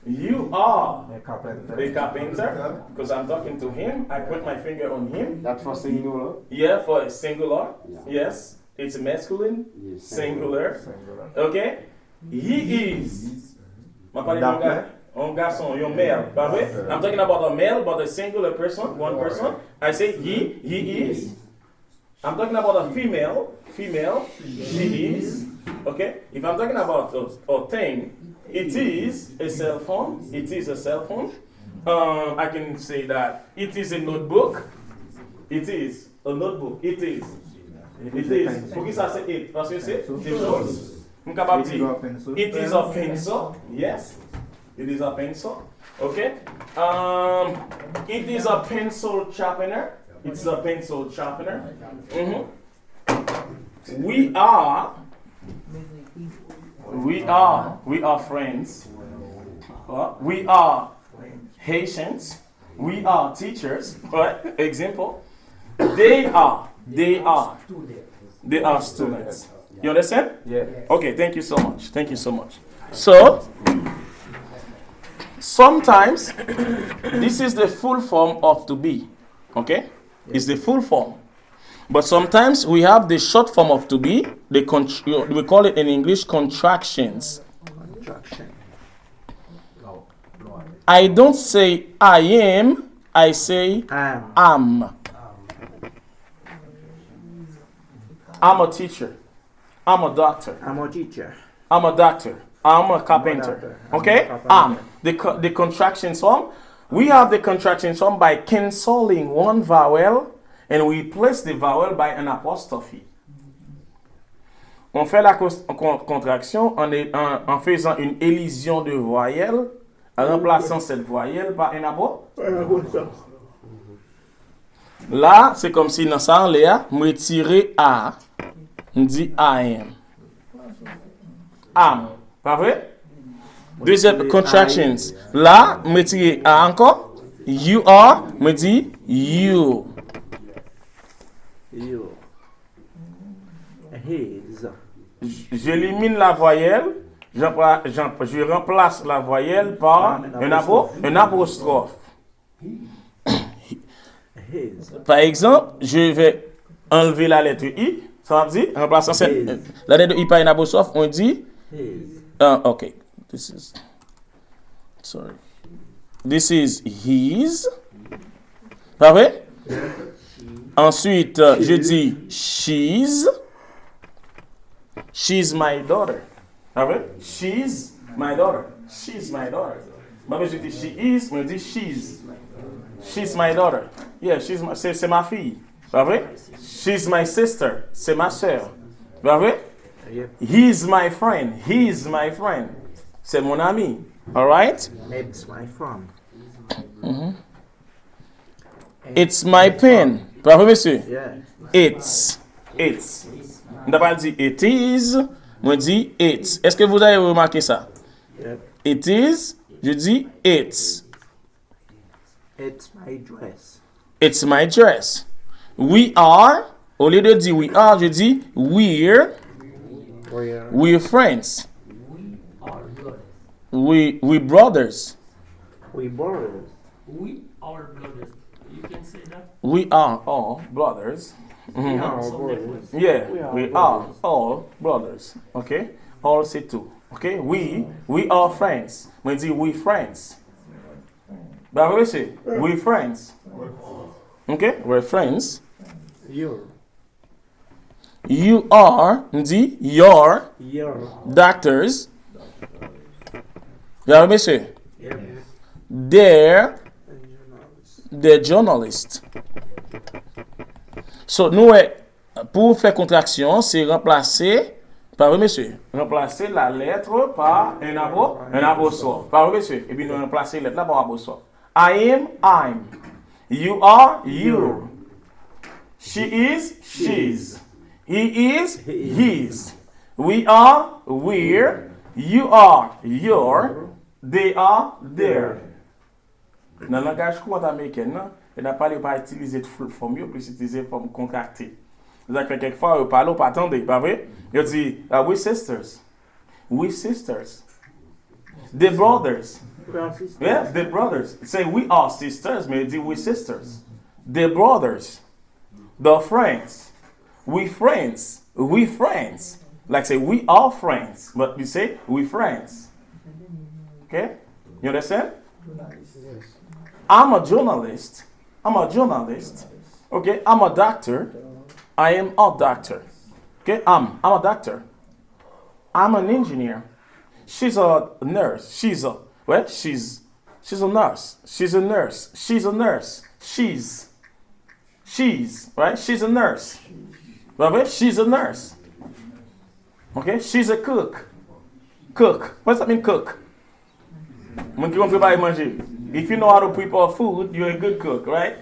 You are A carpenter. a carpenter. Because I'm talking to him. I put my finger on him. That for singular. Yeah, for a singular. Yes. It's masculine. Yes. Singular. Okay. He is. Ma parle un garçon, un male. Pas vrai? I'm talking about a male, but a singular person, one person. I say he is. I'm talking about a female, she is. Okay? If I'm talking about a thing, it is a cell phone. It is a cell phone. I can say that it is a notebook. It is a notebook. It is. It is. Pour qui ça c'est it? Parce que c'est des choses. I'm capable de dire. It is a pencil. Yes. It is a pencil. Okay. It is a pencil sharpener. It's a pencil sharpener. We are friends. We are Haitians. We are teachers. Right? Example. They are students. You understand? Yeah. Okay, thank you so much. Thank you so much. So, sometimes this is the full form of to be. Okay? It's the full form. But sometimes we have the short form of to be. We call it in English contractions. I don't say I am, I say am. I'm a teacher. I'm a doctor. I'm a teacher. I'm a doctor. I'm a carpenter. Okay? The contraction form. We have the contraction form by cancelling one vowel and we place the vowel by an apostrophe. On fait la contraction en faisant une élision de voyelle, en remplaçant cette voyelle par un apostrophe. Là, c'est comme si dans ça, Léa, je retire A, je dis I am. Am. Pas vrai? Deuxième contractions. Là, je retire A encore. You are, je dis you. You. His. J'élimine la voyelle, je remplace la voyelle par un apostrophe. His. Par exemple, je vais enlever la lettre I. Ça veut dire, en remplaçant la lettre I par un apostrophe, on dit. His. Okay. This is his. Pas vrai? Ensuite, je dis she's. She's my daughter. Pas vrai? She's my daughter. She's my daughter. Moi, je dis she is, je dis she's. She's my daughter. Yeah, c'est ma fille. Pas vrai? She's my sister. C'est ma sœur. Pas vrai? He's my friend. He's my friend. C'est mon ami. All right? It's my friend. It's my pen. Pas vrai, monsieur? Yeah. It's. On n'a pas dit it is, moi dis it's. Est-ce que vous avez remarqué ça? Yep. It is, je dis it's. It's my dress. It's my dress. We are, au lieu de dire we are, je dis we're friends. We brothers. We brothers. We are brothers. You can say that. We are all brothers. Mhm. Yeah, we are all brothers. Okay? All say two. Okay? We are friends. When say we friends. But we say we friends. Okay? We're friends. You are your doctors. Vous avez monsieur? They're journalists. So, nous, pour faire contraction, c'est remplacer, par monsieur, remplacer la lettre par un apostrophe. Par monsieur, et puis nous remplacer la lettre là par apostrophe. I am, I'm. You are, you. She is, she's. He is, his. We are, we're. You are, your. They are, their. Dans le langage courant américain, il n'a pas utilisé de forme, il plus utilisé forme contractée. C'est-à-dire que quelquefois, il parle, pas attendez, pas vrai? Il dit, we sisters. We sisters. The brothers. Yeah, the brothers. Say, we are sisters, mais il dit, we sisters. The brothers. The friends. We friends. We friends. Like say, we are friends, but we say, we friends. Okay? You understand? I'm a journalist. Okay? I'm a doctor. I am a doctor. Okay? I'm a doctor. I'm an engineer. She's a nurse. She's a nurse. She's a nurse. She's a nurse. She's right? She's a nurse. Right? She's a nurse. Okay? She's a cook. Cook. What does that mean, cook? If you know how to prepare food, you're a good cook, right?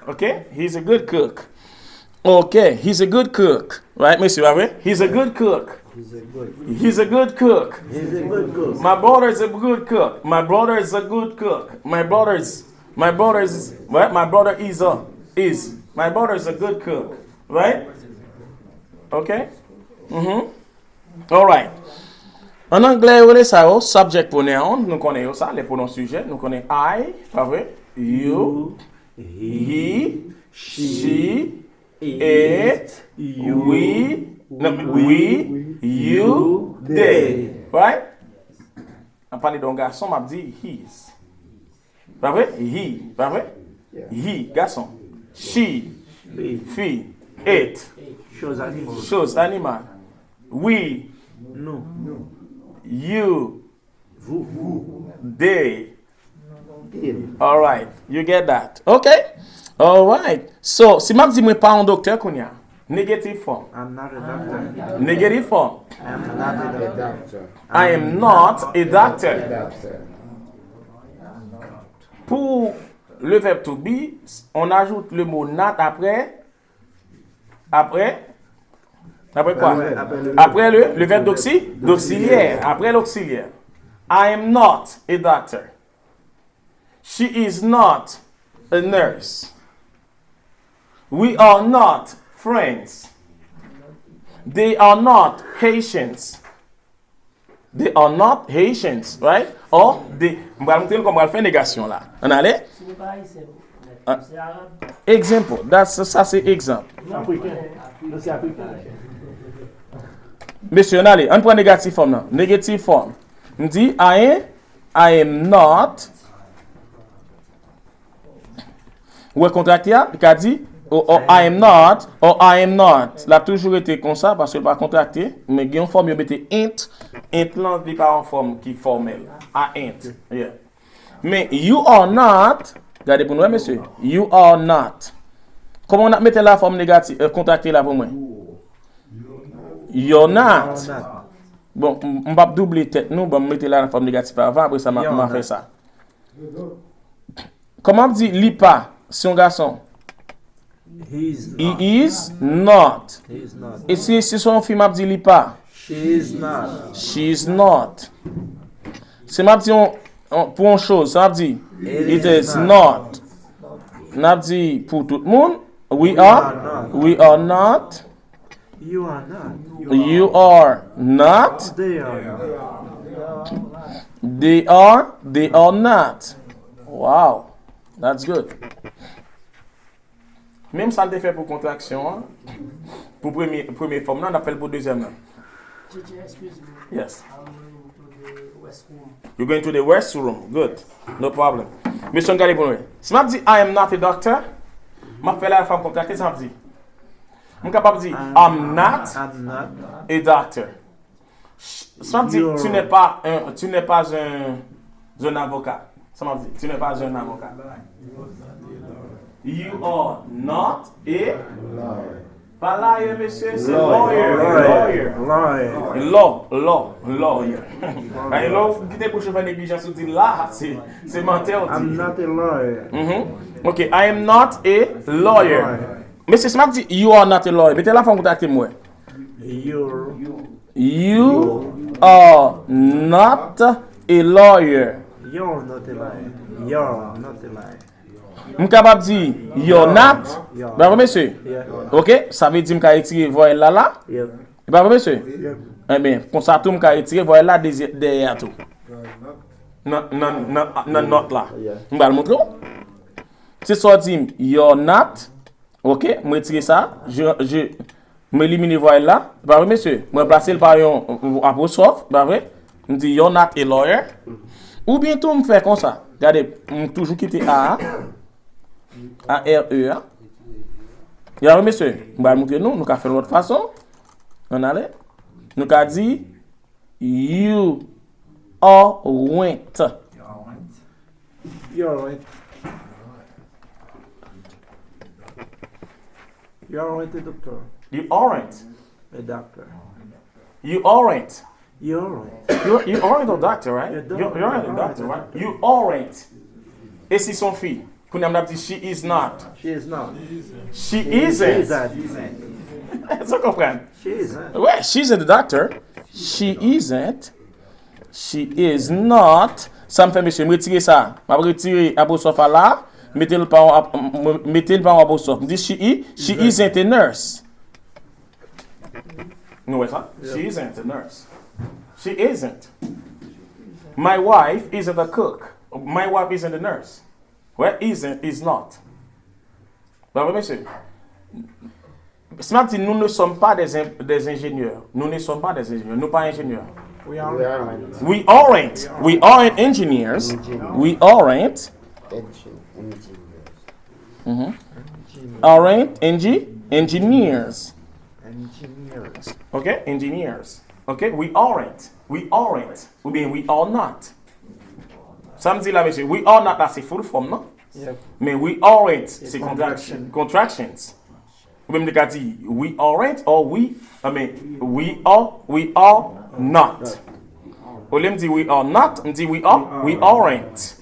Okay? He's a good cook. Okay, he's a good cook. Right, Monsieur Ravé? He's a good cook. He's a good cook. My brother is a good cook. My brother is a good cook. My brother is a good cook. Right? Okay? All right. En anglais, on est ça, subject pronoun, nous connaissons ça, les pronoms sujets, nous connaissons I, pas vrai? You, he, she, it, we, you, they. Right? On parle d'un garçon, m'a dit his. Pas vrai? He, pas vrai? He, garçon. She, fille. It, chose animal. We, you, they. All right, you get that? Okay? All right. So, si m'a dit moi pas un docteur kounya, negative form. I'm not a doctor. Negative form. I'm not a doctor. I am not a doctor. Pour le verbe to be, on ajoute le mot not après quoi? Après le verbe d'auxiliaire. Après l'auxiliaire. I am not a doctor. She is not a nurse. We are not friends. They are not Haitians. They are not Haitians, right? Or, on va montrer comment on va faire négation là. On allait? Example. Ça c'est exemple. Monsieur, on allait. On prend négative forme là. Negative form. On dit I am not. Ou contracté, il a dit I am not or I am not. L'a toujours été comme ça parce que pas contracté, mais il y a une forme qui int là n'est pas en forme qui formelle. I ain't. Yeah. Mais you are not, regardez pour nous monsieur. You are not. Comment on a mettre la forme négative contractée là pour moi? You're not. Bon, on va doubler tête nous, on mettre la forme négative avant après ça m'a fait ça. Comment on dit li pas son garçon? He is not. Et si son fille m'a dit li pas? She is not. C'est m'a dit pour une chose, ça m'a dit it is not. N'a dit pour tout le monde, we are not. You are not. They are not. Wow. That's good. Même ça te fait pour contraction, hein? Pour premier forme, on appelle pour deuxième. Teacher, excuse me. Yes. I'm going to the restroom. You're going to the restroom. Good. No problem. Monsieur Ngalibonwe. Si je dis I am not a doctor, je fais la femme contractée, ça me dit. Je suis capable de dire I'm not a doctor. Si je dis tu n'es pas un avocat. Ça me dit tu n'es pas un avocat. You are not a pas lawyer, monsieur, c'est lawyer. Lawyer. Et là, vous quittez pour faire négligence, vous dites là, c'est menteur. I'm not a lawyer. Ok, I am not a lawyer. Monsieur Smart dit, you are not a lawyer. Mettez la femme contacter moi. You are not a lawyer. You're not a liar. You're not a liar. Je suis capable de dire, you're not. Bravo, monsieur. Yeah. Ok, ça veut dire que je vais retirer voix là. Yeah. Bravo, monsieur. Yeah. Eh bien, pour ça, tout le monde a retiré voix là derrière tout. Non, not là. Je vais le montrer. C'est ça, dit, you're not. Ok, je retire ça. Je m'élimine voix là. Bravo, monsieur. Je remplace le par un apostrophe. Bravo. Je dis, you're not a lawyer. Ou bien tout me fait comme ça. Regardez, je toujours quitter A. A-R-E. Y'a monsieur, on va montrer nous allons faire l'autre façon. On allait. Nous allons dire you are went. You're right. You aren't a doctor. You aren't. A doctor. You aren't. You aren't. You aren't a doctor, right? Yeah, You aren't a doctor, right? You aren't. Et si son fille, qu'on a dit she is not. She is not. She isn't. Ça comprend? She isn't. Ouais, she's a doctor. She isn't. She is not. Ça me fait monsieur, me retirer ça. Je vais retirer apostrophe là, mettez le par apostrophe. Me dit she isn't a nurse. No, it's not. She isn't a nurse. She isn't. My wife isn't a cook. My wife isn't a nurse. Well, isn't is not. Bravo, monsieur. Smart dit, nous ne sommes pas des ingénieurs. Nous ne sommes pas des ingénieurs. Nous pas ingénieurs. We aren't. We aren't. We aren't engineers. We aren't. Aren't engineers. Okay, engineers. Okay, we aren't. We aren't. Ou bien we are not. Ça me dit là, monsieur, we are not, là, c'est full form, non? Yep. Mais we aren't, c'est contractions. Ou bien me dit, we aren't, or we are not. Au lieu me dit we are not, me dit we aren't.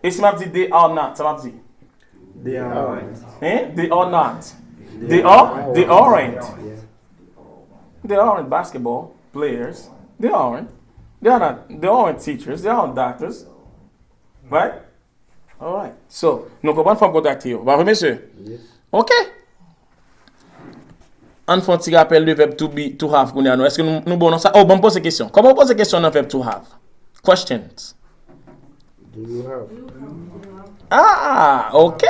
Et si m'a dit they are not, ça m'a dit? They aren't. Hein? They are not. They aren't. They aren't basketball players. They aren't. They aren't teachers. They aren't doctors. Right? All right. So, nous comprenons pour contacter. Vous voyez, monsieur? Yes. OK. On fait un petit rappel du verbe to be, to have. Est-ce que nous bon ça? Oh, bon, pose question. Comment on pose question dans le verbe to have? Questions. Do you have? Ah, OK.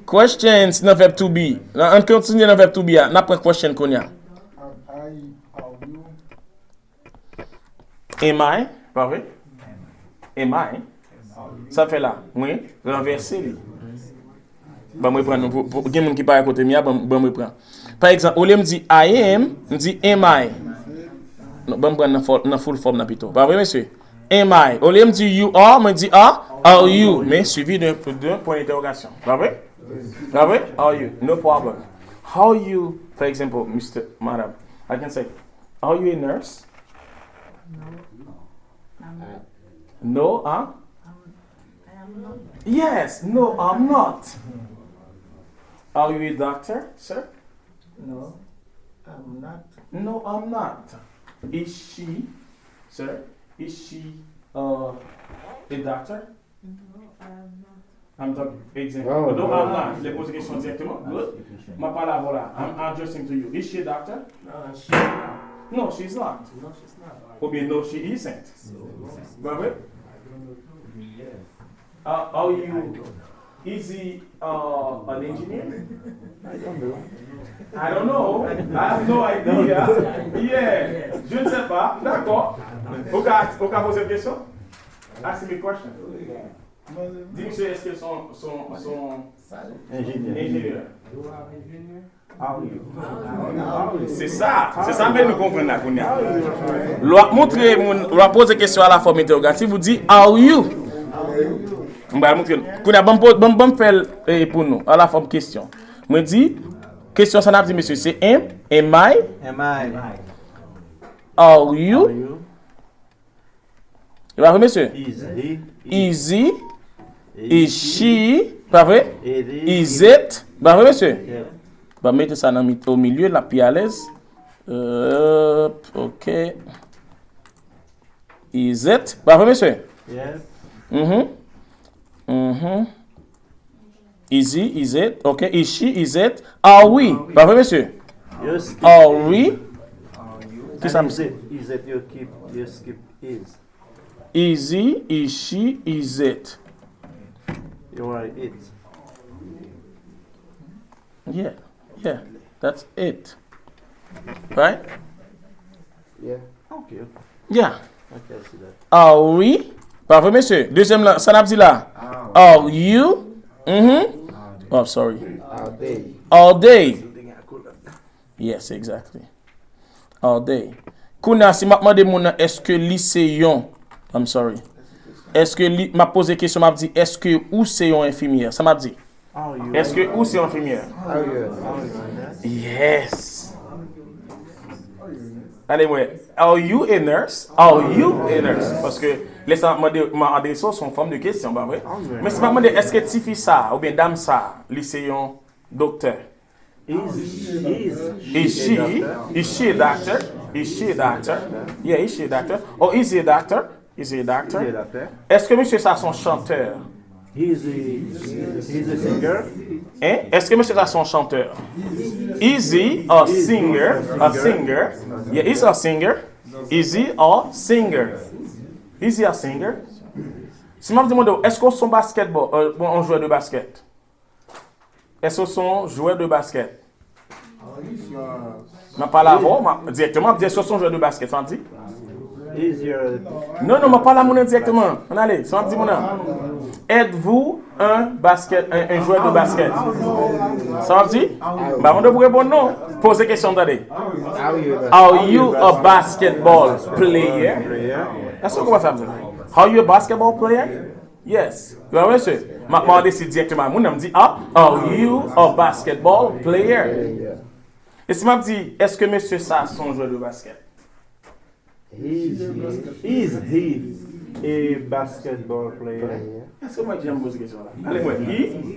Questions dans le verbe to be. On continue dans le verbe to be. On prend question qu'on y a. Am I? Pas vrai? Am I? Ça fait là. Oui. Renverser lui. Bon, moi prendre pour quelqu'un qui parle à côté mia, bon moi prendre. Par exemple, au lieu me dit I am, me dit am I. Non, bon prendre dans full form plutôt. Pas vrai monsieur? Am I? Au lieu me dit you are, me dit are you? Mais suivi d'un point d'interrogation. Pas vrai? Pas vrai? Are you? No problem. How you, for example, Madam, I can say, are you a nurse? No, huh? I am not. Yes, no, I'm not. Are you a doctor, sir? No, I'm not. No, I'm not. Is she, sir? Is she a doctor? No, I am not. I'm talking example. Oh, no, no. I'm not. Je pose question directement. Good. Ma parole voilà. I'm addressing to you. Is she a doctor? No, she's not. No, she's not. No, she's not. Ou bien no, she isn't. Bah oui. Are you, is he an engineer? I don't know. I have no idea. Yeah. Je ne sais pas. D'accord. Aucun poser une question? Ask me a question. Dis monsieur, est-ce que son ingénieur? C'est ça même nous comprenons là. L'on pose une question à la forme interrogative, vous dit are you? On va montrer. Qu'on a bon faire pour nous à la forme question. Me dit question ça n'a dit monsieur c'est am I? Are you? Là monsieur. Is he? Is she? Pas vrai? Is it? Pas vrai monsieur? On va mettre ça au milieu la puis à l'aise. OK. Is it? Pas vrai monsieur? Yes. Is he? Is it? Okay. Is she? Is it? Are we? Pas vrai, monsieur? Yes. Are we? Qui ça me dit? Is it you skip is. Is he? Is she? Is it? You are it. Yeah. That's it. Right? Yeah. Okay. Yeah. Okay, I see that. Are we? Pas vrai, monsieur? Deuxième là, ça n'a pas dit là. Are you? Oh, sorry. All day. Yes, exactly. All day. Kouna, si m'a demandé mon est-ce que lycéen, I'm sorry. Est-ce que m'a posé question m'a dit est-ce que ou c'est un infirmière? Ça m'a dit. Est-ce que ou c'est un infirmière? Yes. Anyway, are you a nurse? Are you a nurse? Parce que les m'a des sont forme de question, bah vrai. Mais c'est pas demander est-ce que tu fais ça ou bien dame ça, lycéen, docteur. Is she a doctor? Is she a doctor? Yeah, is she a doctor? Or is he a doctor? Is he a doctor? Est-ce que monsieur ça son chanteur? He's a singer. Hein? Est-ce que monsieur ça son chanteur? Is he a singer? A singer? Yeah, is he a singer? Is he a singer? Is he a singer? Si je me demande, est-ce qu'on son basketball, un joueur de basket? Est-ce qu'on son joueur de basket? Je ne parle pas avant, directement, est-ce qu'on son joueur de basket? Ça me dit? Non, je ne parle pas directement. On allez, ça me dit mon nom. Êtes-vous un joueur de basket? Ça me dit? Bah, on doit répondre non. Posez la question d'aller. Are you a basketball player? Est-ce que comment ça veut dire? Are you a basketball player? Yes. Vous voyez, monsieur? Maintenant, on décide directement. Mon nom dit, are you a basketball player? Et si je dis, est-ce que monsieur ça son joueur de basket? Is he a basketball player? Est-ce que moi j'aime poser cette question-là? Allez, moi.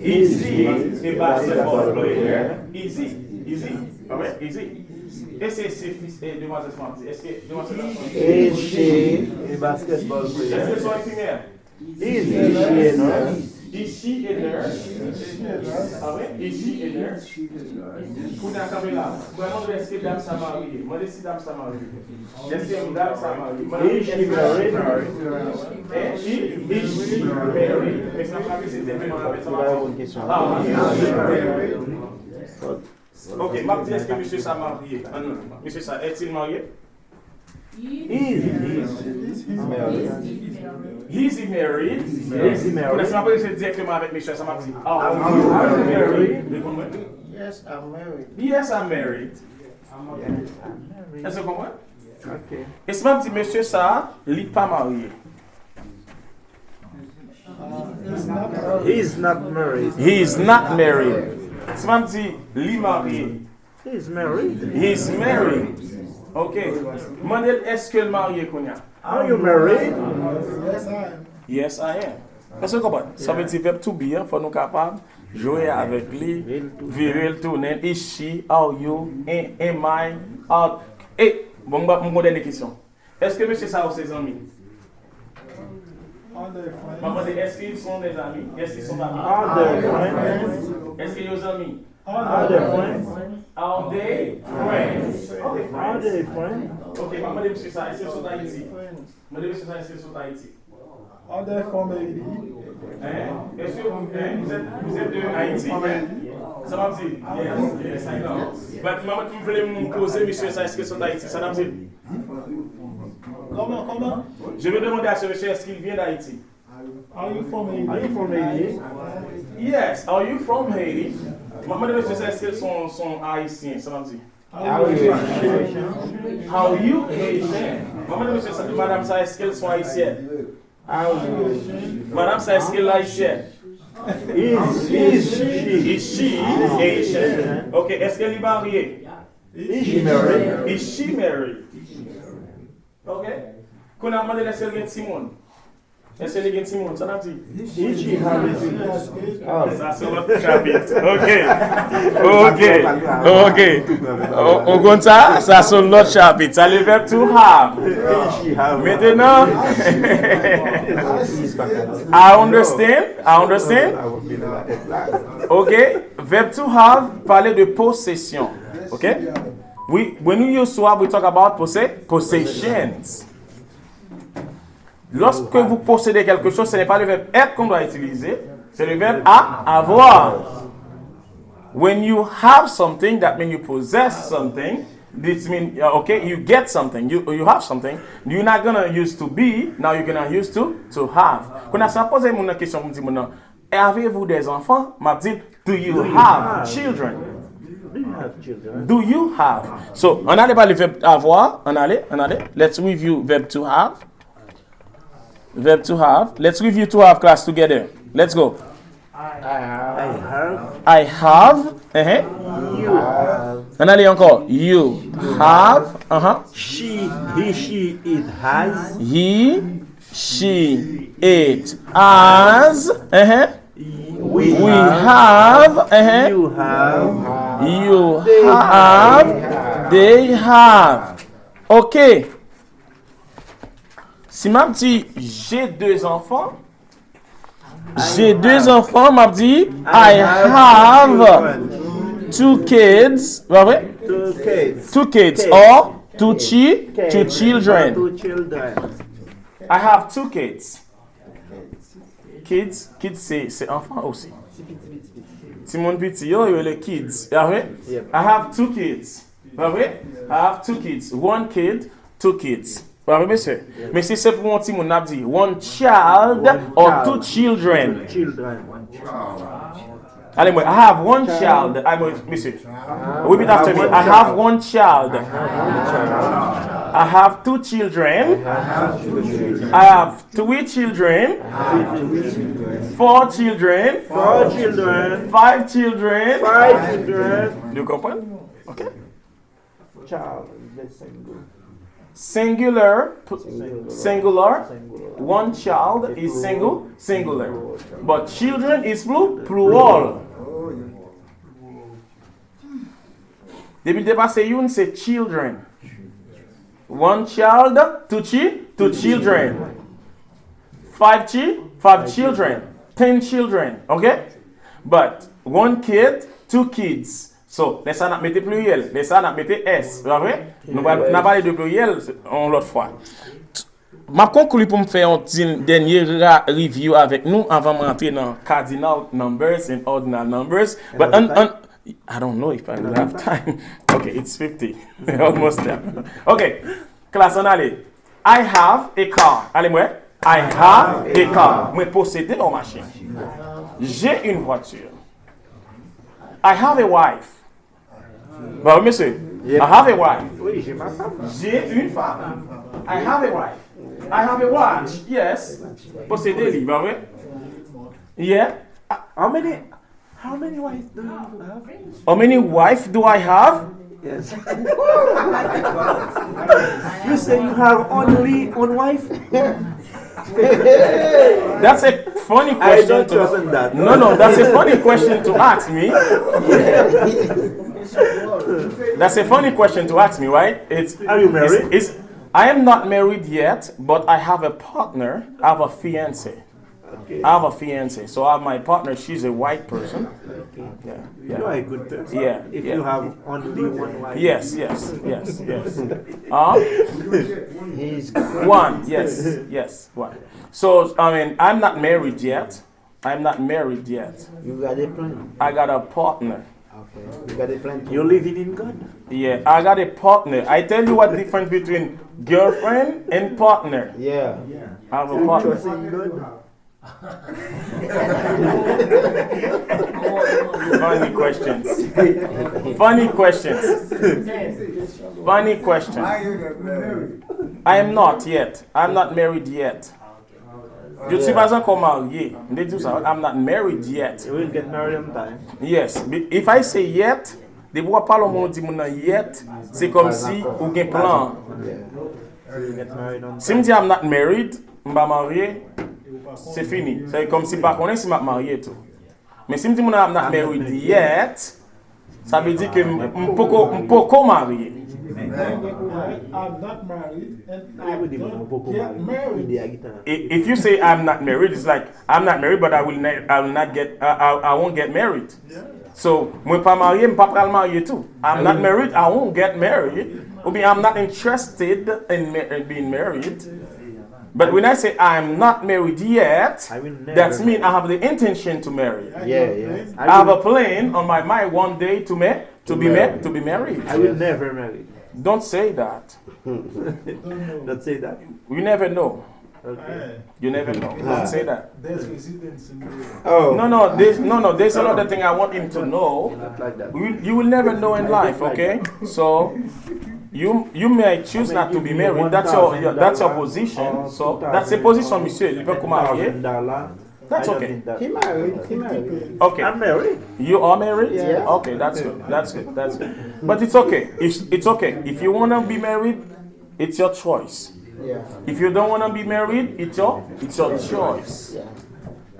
Is he a basketball player? Is he? Is he? Et c'est fils et demoiselle Smarty. Est-ce que demoiselle Smarty? Is she a basketball player? Est-ce que sont infirmières? Is she a nurse? Is she a nurse? Ah ouais? Is she a nurse? Pour la caméra. Vraiment, est-ce que dame ça mariée? Moi, si dame ça mariée. Est-ce que dame ça mariée? Is she married? Is she married? Mais ça va c'est tellement avec ça. Ok, m'a dit est-ce que monsieur ça marié? Monsieur ça est-il marié? Is he married? Laisse-moi parler directement avec monsieur, ça m'a dit. Are you married? Yes, I'm married. Yes, I'm married. Est-ce que vous comprenez? Ok. Et si m'a dit monsieur ça, il n'est pas marié. He's not married. He is not married. Si m'a dit il est marié. He's married. He's married. Ok. Mandel, est-ce que le marié qu'on a? Are you married? Yes, I am. Yes, I am. Est-ce que vous comprenez? Ça veut dire verbe to be, il faut nous capables jouer avec lui, virer le tourner. Is she, are you, am I, are... Et, bon, mon dernière question. Est-ce que monsieur ça a ses amis? Maman, est-ce qu'ils sont des amis? Est-ce qu'ils sont amis? Are they friends? Est-ce qu'ils sont amis? Are they friends? Are they friends? Are they friends? Ok, maman, monsieur ça, est-ce qu'ils sont d'Haïti? Maman, monsieur ça, est-ce qu'ils sont d'Haïti? Are they from Haiti? Est-ce que vous êtes de Haïti? Ça va me dire? Yes, I know. But maman, tu voulais me poser, monsieur, ça, est-ce que c'est d'Haïti? Ça va me dire? Comment? Je vais demander à ce monsieur, est-ce qu'il vient d'Haïti? Are you from Haiti? Are you from Haiti? Yes, are you from Haiti? Maman, monsieur, est-ce qu'ils sont haïtiens? Ça va me dire? How you Haitian? Maman, monsieur, madame, ça, est-ce qu'elles sont haïtiennes? Madame, ça, est-ce qu'elle est haïtienne? Is she Haitian? Ok, est-ce qu'elle est mariée? Is she married? Ok. Qu'on a demandé est-ce qu'elle est Simone? Est-ce qu'elle est Simone? Ça n'a dit? Ça, c'est l'autre chapitre. Ok. On compte ça? Ça, c'est l'autre chapitre. Ça, le verbe to have. Maintenant, I understand. Ok. Verb to have parlait de possession. Ok. When we use to have, we talk about possessions. Lorsque vous possédez quelque chose, ce n'est pas le verbe être qu'on doit utiliser, c'est le verbe avoir. When you have something, that means you possess something. This means, okay, you get something, you have something. You're not going to use to be, now you're going to use to have. Quand on pose une question, on dit, avez-vous des enfants? M'a dit, do you have children? Do you have? So, on allait pas le verbe avoir, on allait. Let's review verb to have. Verb to have. Let's review to have class together. Let's go. I have. You have. On allait encore. You have. He, she, it has. He, she, it has. We have. You have. You have. They have. Okay. Si m'a dit j'ai deux enfants, m'a dit I have two kids, vrai? Two kids or two children. I have two kids. Kids c'est enfant aussi. Si mon petit yo les kids, vrai? I have two kids. Vrai? I have two kids. One kid, two kids. Monsieur. Mais si c'est pour un petit monde, dit one child or two children. Allez, moi, I have one child. Monsieur. Repeat after me. I have one child. I have two children. I have three children. Four children. Five children. You comprends? Okay. Child. Singular. One child is singular. But children is plural. Depuis le départ, c'est une, c'est children. One child, two children. Five children. 10 children. Okay? But one kid, two kids. So, laissez nous mettre pluriel, laissez nous mettre S, c'est vrai? Nous allons parler de pluriel l'autre fois. Ma conclu pour me faire un dernier review avec nous avant de rentrer dans cardinal numbers and ordinal numbers. But I don't know if I will have time. Okay, it's 50. Almost there. Okay, classe, on allait. I have a car. Allez, moi. I have a car. Moi, posséder une machine. J'ai une voiture. I have a wife. Bon, monsieur, I have a wife. Oui, j'ai ma femme. J'ai une femme. I have a wife. I have a watch. Yes. Posséder libre, oui. Yeah. How many wives do you have? How many wives do I have? Yes. You say you have only one wife? That's a funny question. I don't trust in that. No, that's a funny question to ask me. That's a funny question to ask me, right? Are you married? I am not married yet, but I have a partner. I have a fiancé. Okay. I have a fiance, so I have my partner. She's a white person. Yeah, You are a good person. yeah, If yeah. you have only one wife. Yes. He's One. Yes. One. So I mean, I'm not married yet. you got a plan. I got a partner. Okay. You got a plan. You're living in God. Yeah, I got a partner. I tell you what difference between girlfriend and partner. Yeah. I have a partner. Trust in God. Funny questions. Funny questions. I am not yet. I'm not married yet. Je ne suis pas encore marié. I'm not married yet. You will get married on time. Yes. If I say yet, de pourquoi pas le mot dit mon yet, c'est comme si ou gen plan. You will get married on Si me dit I'm not married, m'ba marié, c'est fini. C'est comme si pas connaît si m'a marié tout. Mais si me dit I'm not married yet, ça veut dire que m'poko marié. I'm not married and I don't get married. If you say I'm not married, it's like I'm not married, but I won't get married. So, moi pas marié, m'pas pral marié tout. I'm not married, I won't get married. Or bien I'm not interested in being married. But when I say I'm not married yet, that means I have the intention to marry. Yeah. I have a plan on my mind one day to be married. I will never marry. Don't say that. Don't say that. You never know. Okay. You never know. Don't say that. There's residence in there. Oh. No. There's another thing I want him to know. Not like that. You will never know in life, okay? So you may choose not to be married. That's your position. So that's a position, monsieur. Il peut marier. That's okay. He married. Okay. I'm married. You are married? Yeah. Okay, that's good. But it's okay. It's okay. If you wanna be married, it's your choice. Yeah. If you don't wanna be married, it's your choice. Yeah.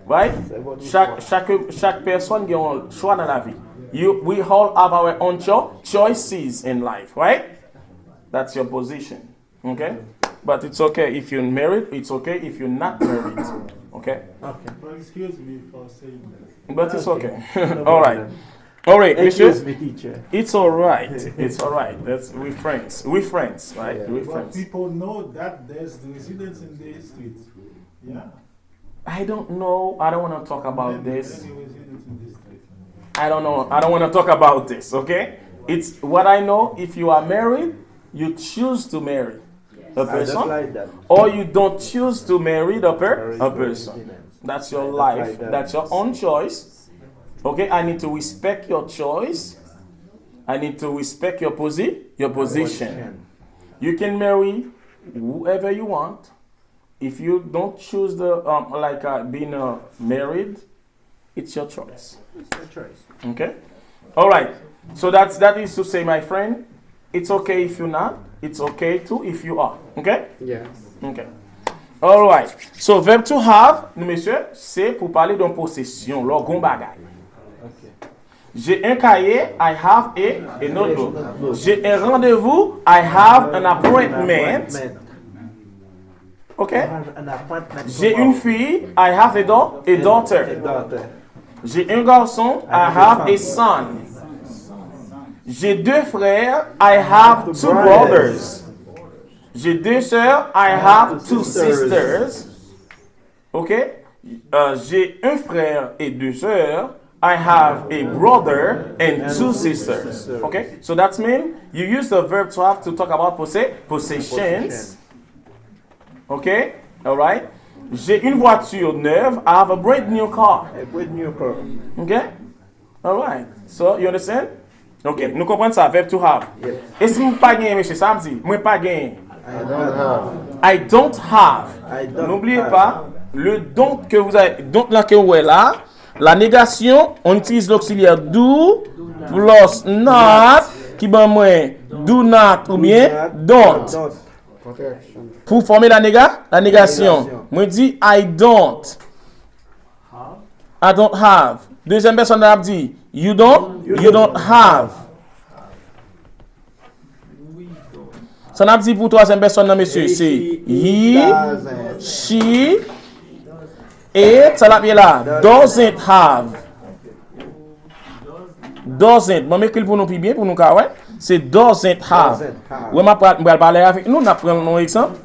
Right? Chaque personne qui a un choix dans la vie. We all have our own choices in life, right? That's your position. Okay? But it's okay if you're married, it's okay if you're not married. Okay? Okay. But excuse me for saying that. But it's okay. All right. All right, Excuse monsieur. me, teacher. It's all right. It's all right. We're friends, right? Yeah. We're But friends. people know that there's the residence in the street. Yeah. I don't know. I don't want to talk about this. Any residence in the street. I don't know. I don't want to talk about this, okay? It's what I know. If you are married, you choose to marry a I person, don't like that. or you don't choose to marry a person. That's your life. That's your own choice. Okay? I need to respect your choice. I need to respect your position. You can marry whoever you want. If you don't choose being married, it's your choice. It's your choice. Okay? All right. So that is to say, my friend, it's okay if you're not. It's okay too if you are. Okay? Yeah. Okay. All right. So verb to have, monsieur, c'est pour parler d'une possession, l'orgon bagay. J'ai un cahier, I have a notebook. J'ai un rendez-vous, I have an appointment. Okay? J'ai une fille, I have a daughter. J'ai un garçon, I have a son. J'ai deux frères, I have two brothers. J'ai deux sœurs, I have two sisters. Okay? J'ai un frère et deux sœurs, I have a brother and two sisters. Okay? So that means you use the verb to have to talk about possessions. Okay? Alright? J'ai une voiture neuve, I have a brand new car. A brand new car. Okay? Alright. So, you understand? Ok, nous comprenons ça, verb to have. Et si je ne pas gagné, monsieur Samdi, moi pas gagné. I don't have. N'oubliez pas, le don't que vous avez, don't là que vous avez là, la négation, on utilise l'auxiliaire do plus not, qui ben moins do not ou bien don't. Pour former la négation. Moi dit I don't have. Deuxième personne a dit you don't have. Ça n'a dit pour troisième personne, monsieur, c'est he, she, It, ça l'a bien là. Doesn't have. Doesn't. Moi, m'écris pour nous plus bien, pour nous, ouais. C'est doesn't have. Ouais, ma parler avec nous, on a pris un exemple.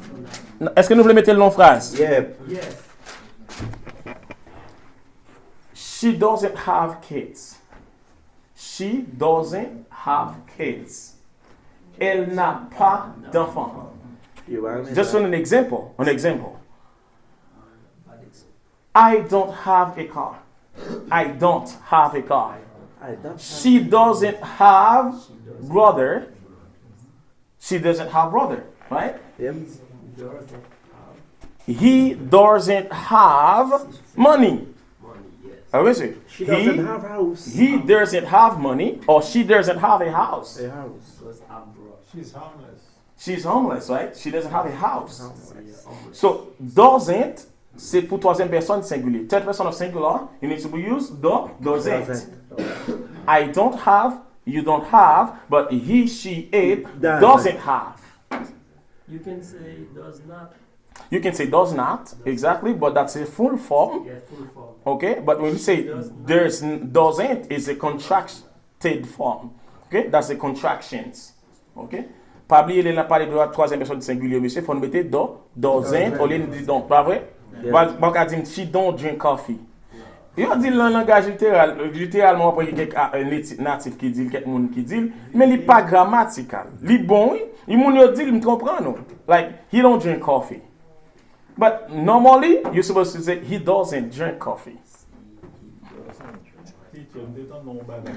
Est-ce que nous voulons mettre le nom phrase? Yep. Yes. She doesn't have kids. She doesn't have kids. Elle n'a pas d'enfants. Just an example. An example. I don't have a car. I don't have a car. She doesn't have brother. She doesn't have brother, right? Yep. He doesn't have money. She doesn't have house. He doesn't have money, or she doesn't have a house. A house. She's homeless. She's homeless, right? She doesn't have a house. So doesn't, c'est pour troisième personne singulier. Third person of singular, you need to use doesn't. I don't have, you don't have, but he, she, it doesn't have. You can say does not. You can say does not, exactly, but that's a full form. Yeah, full form. Okay, but when you say there's doesn't, is a contracted form. Okay, that's the contractions. Okay, pas oublier les parler de la troisième personne singulier, monsieur, faut nous mettre doesn't, au lieu de dire donc, pas vrai? Bon, quand dit she don't drink coffee. Il dit le langage littéralement après il y a un natif qui dit quelqu'un monde qui dit mais il pas grammatical. Li bon, il moun yo dit il me comprend non. Like he don't drink coffee. But normally you're supposed to say he doesn't drink coffee. Teacher, they don't know about that.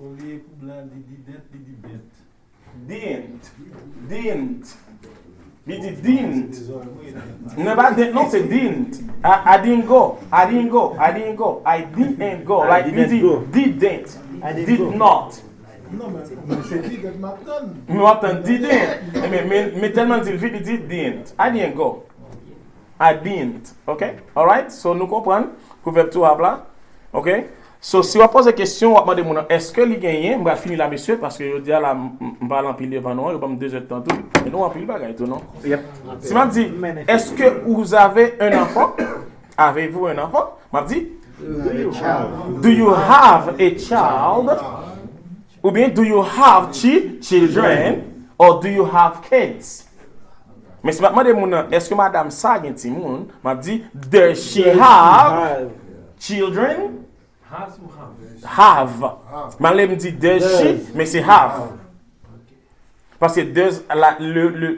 Only pour blanc Didn't. He didn't. No, but no, say didn't. I didn't go. I didn't go. Like didn't. Did not. Non, mais c'est dit que maintenant. Maintenant didn't. Mais tellement dit vite dit didn't. I didn't go. I didn't. Okay? Alright? So nous comprenons. Proverbe tout là. Okay? So si on pose la question, on va demander est-ce que il gagne? On va finir là monsieur parce que je dis là on va l'empiler devant nous, on va me 2 heures de temps tout. Et nous empiler bagaille tout non. Yep. Si m'a dit est-ce que vous avez un enfant? Avez-vous un enfant? M'a dit do you have a child? Ou bien do you have children or do you have kids? Mais si m'a demandé est-ce que madame ça gen ti moun? M'a dit does she have children? Have. Malé me dit does she, mais c'est have. Parce que does,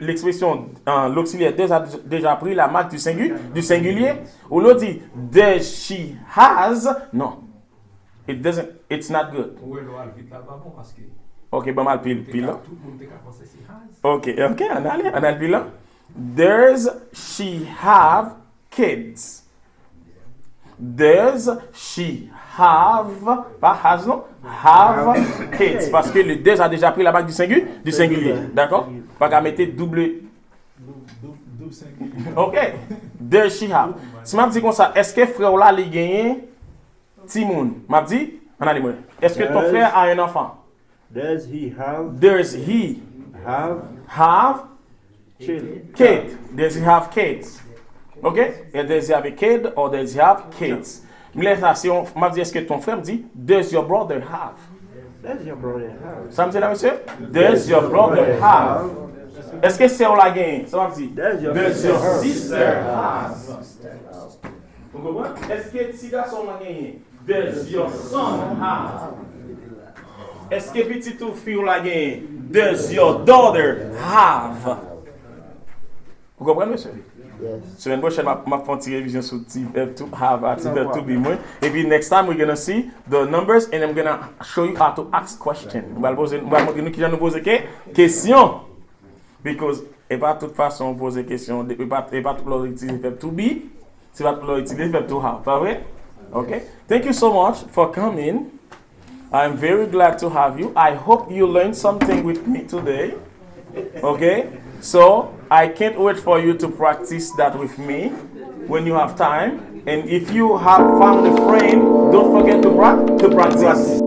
l'expression, l'auxiliaire does a déjà pris la marque du singulier. Ou l'autre dit does she has, non. It doesn't, it's not good. Ok, bon mal pile là. Ok, on a pile là. Does she have kids? Does she have, pas has non, have kids. Parce que le does a déjà pris la marque du singulier. D'accord? Pas qu'à mettre double singulier. Ok. Does she have? Si m'a dit comme ça, est-ce que frère là il gagne Timoun? M'a dit, on a dit moi. Est-ce que ton frère a un enfant? Does he have? Does he have kid? Does he have kids? Okay? And does he have a kid or does he have kids? Mais là, si on m'a dit, est-ce que ton frère me dit, does your brother have? Does your brother have? Ça me dit là, monsieur? Does your brother have? Est-ce que c'est on la gagne? Ça m'a dit, does your sister have? Vous comprenez? Est-ce que si garçon l'a gagné? Does your son have? Est-ce que petit ou fille l'a gagné? Does your daughter have? Vous comprenez, monsieur? Semaine prochaine, ma font une révision sur verb to have, verb to be more. And then next time we're gonna see the numbers and I'm gonna show you how to ask questions. On va montrer nous qui nous poser questions. Because et pas toute façon poser questions, et pas tout leur utiliser verb to be, c'est pas tout leur utiliser verb to have, pas vrai? Okay. Thank you so much for coming. I'm very glad to have you. I hope you learned something with me today. Okay? So, I can't wait for you to practice that with me when you have time. And if you have found a friend, don't forget to practice.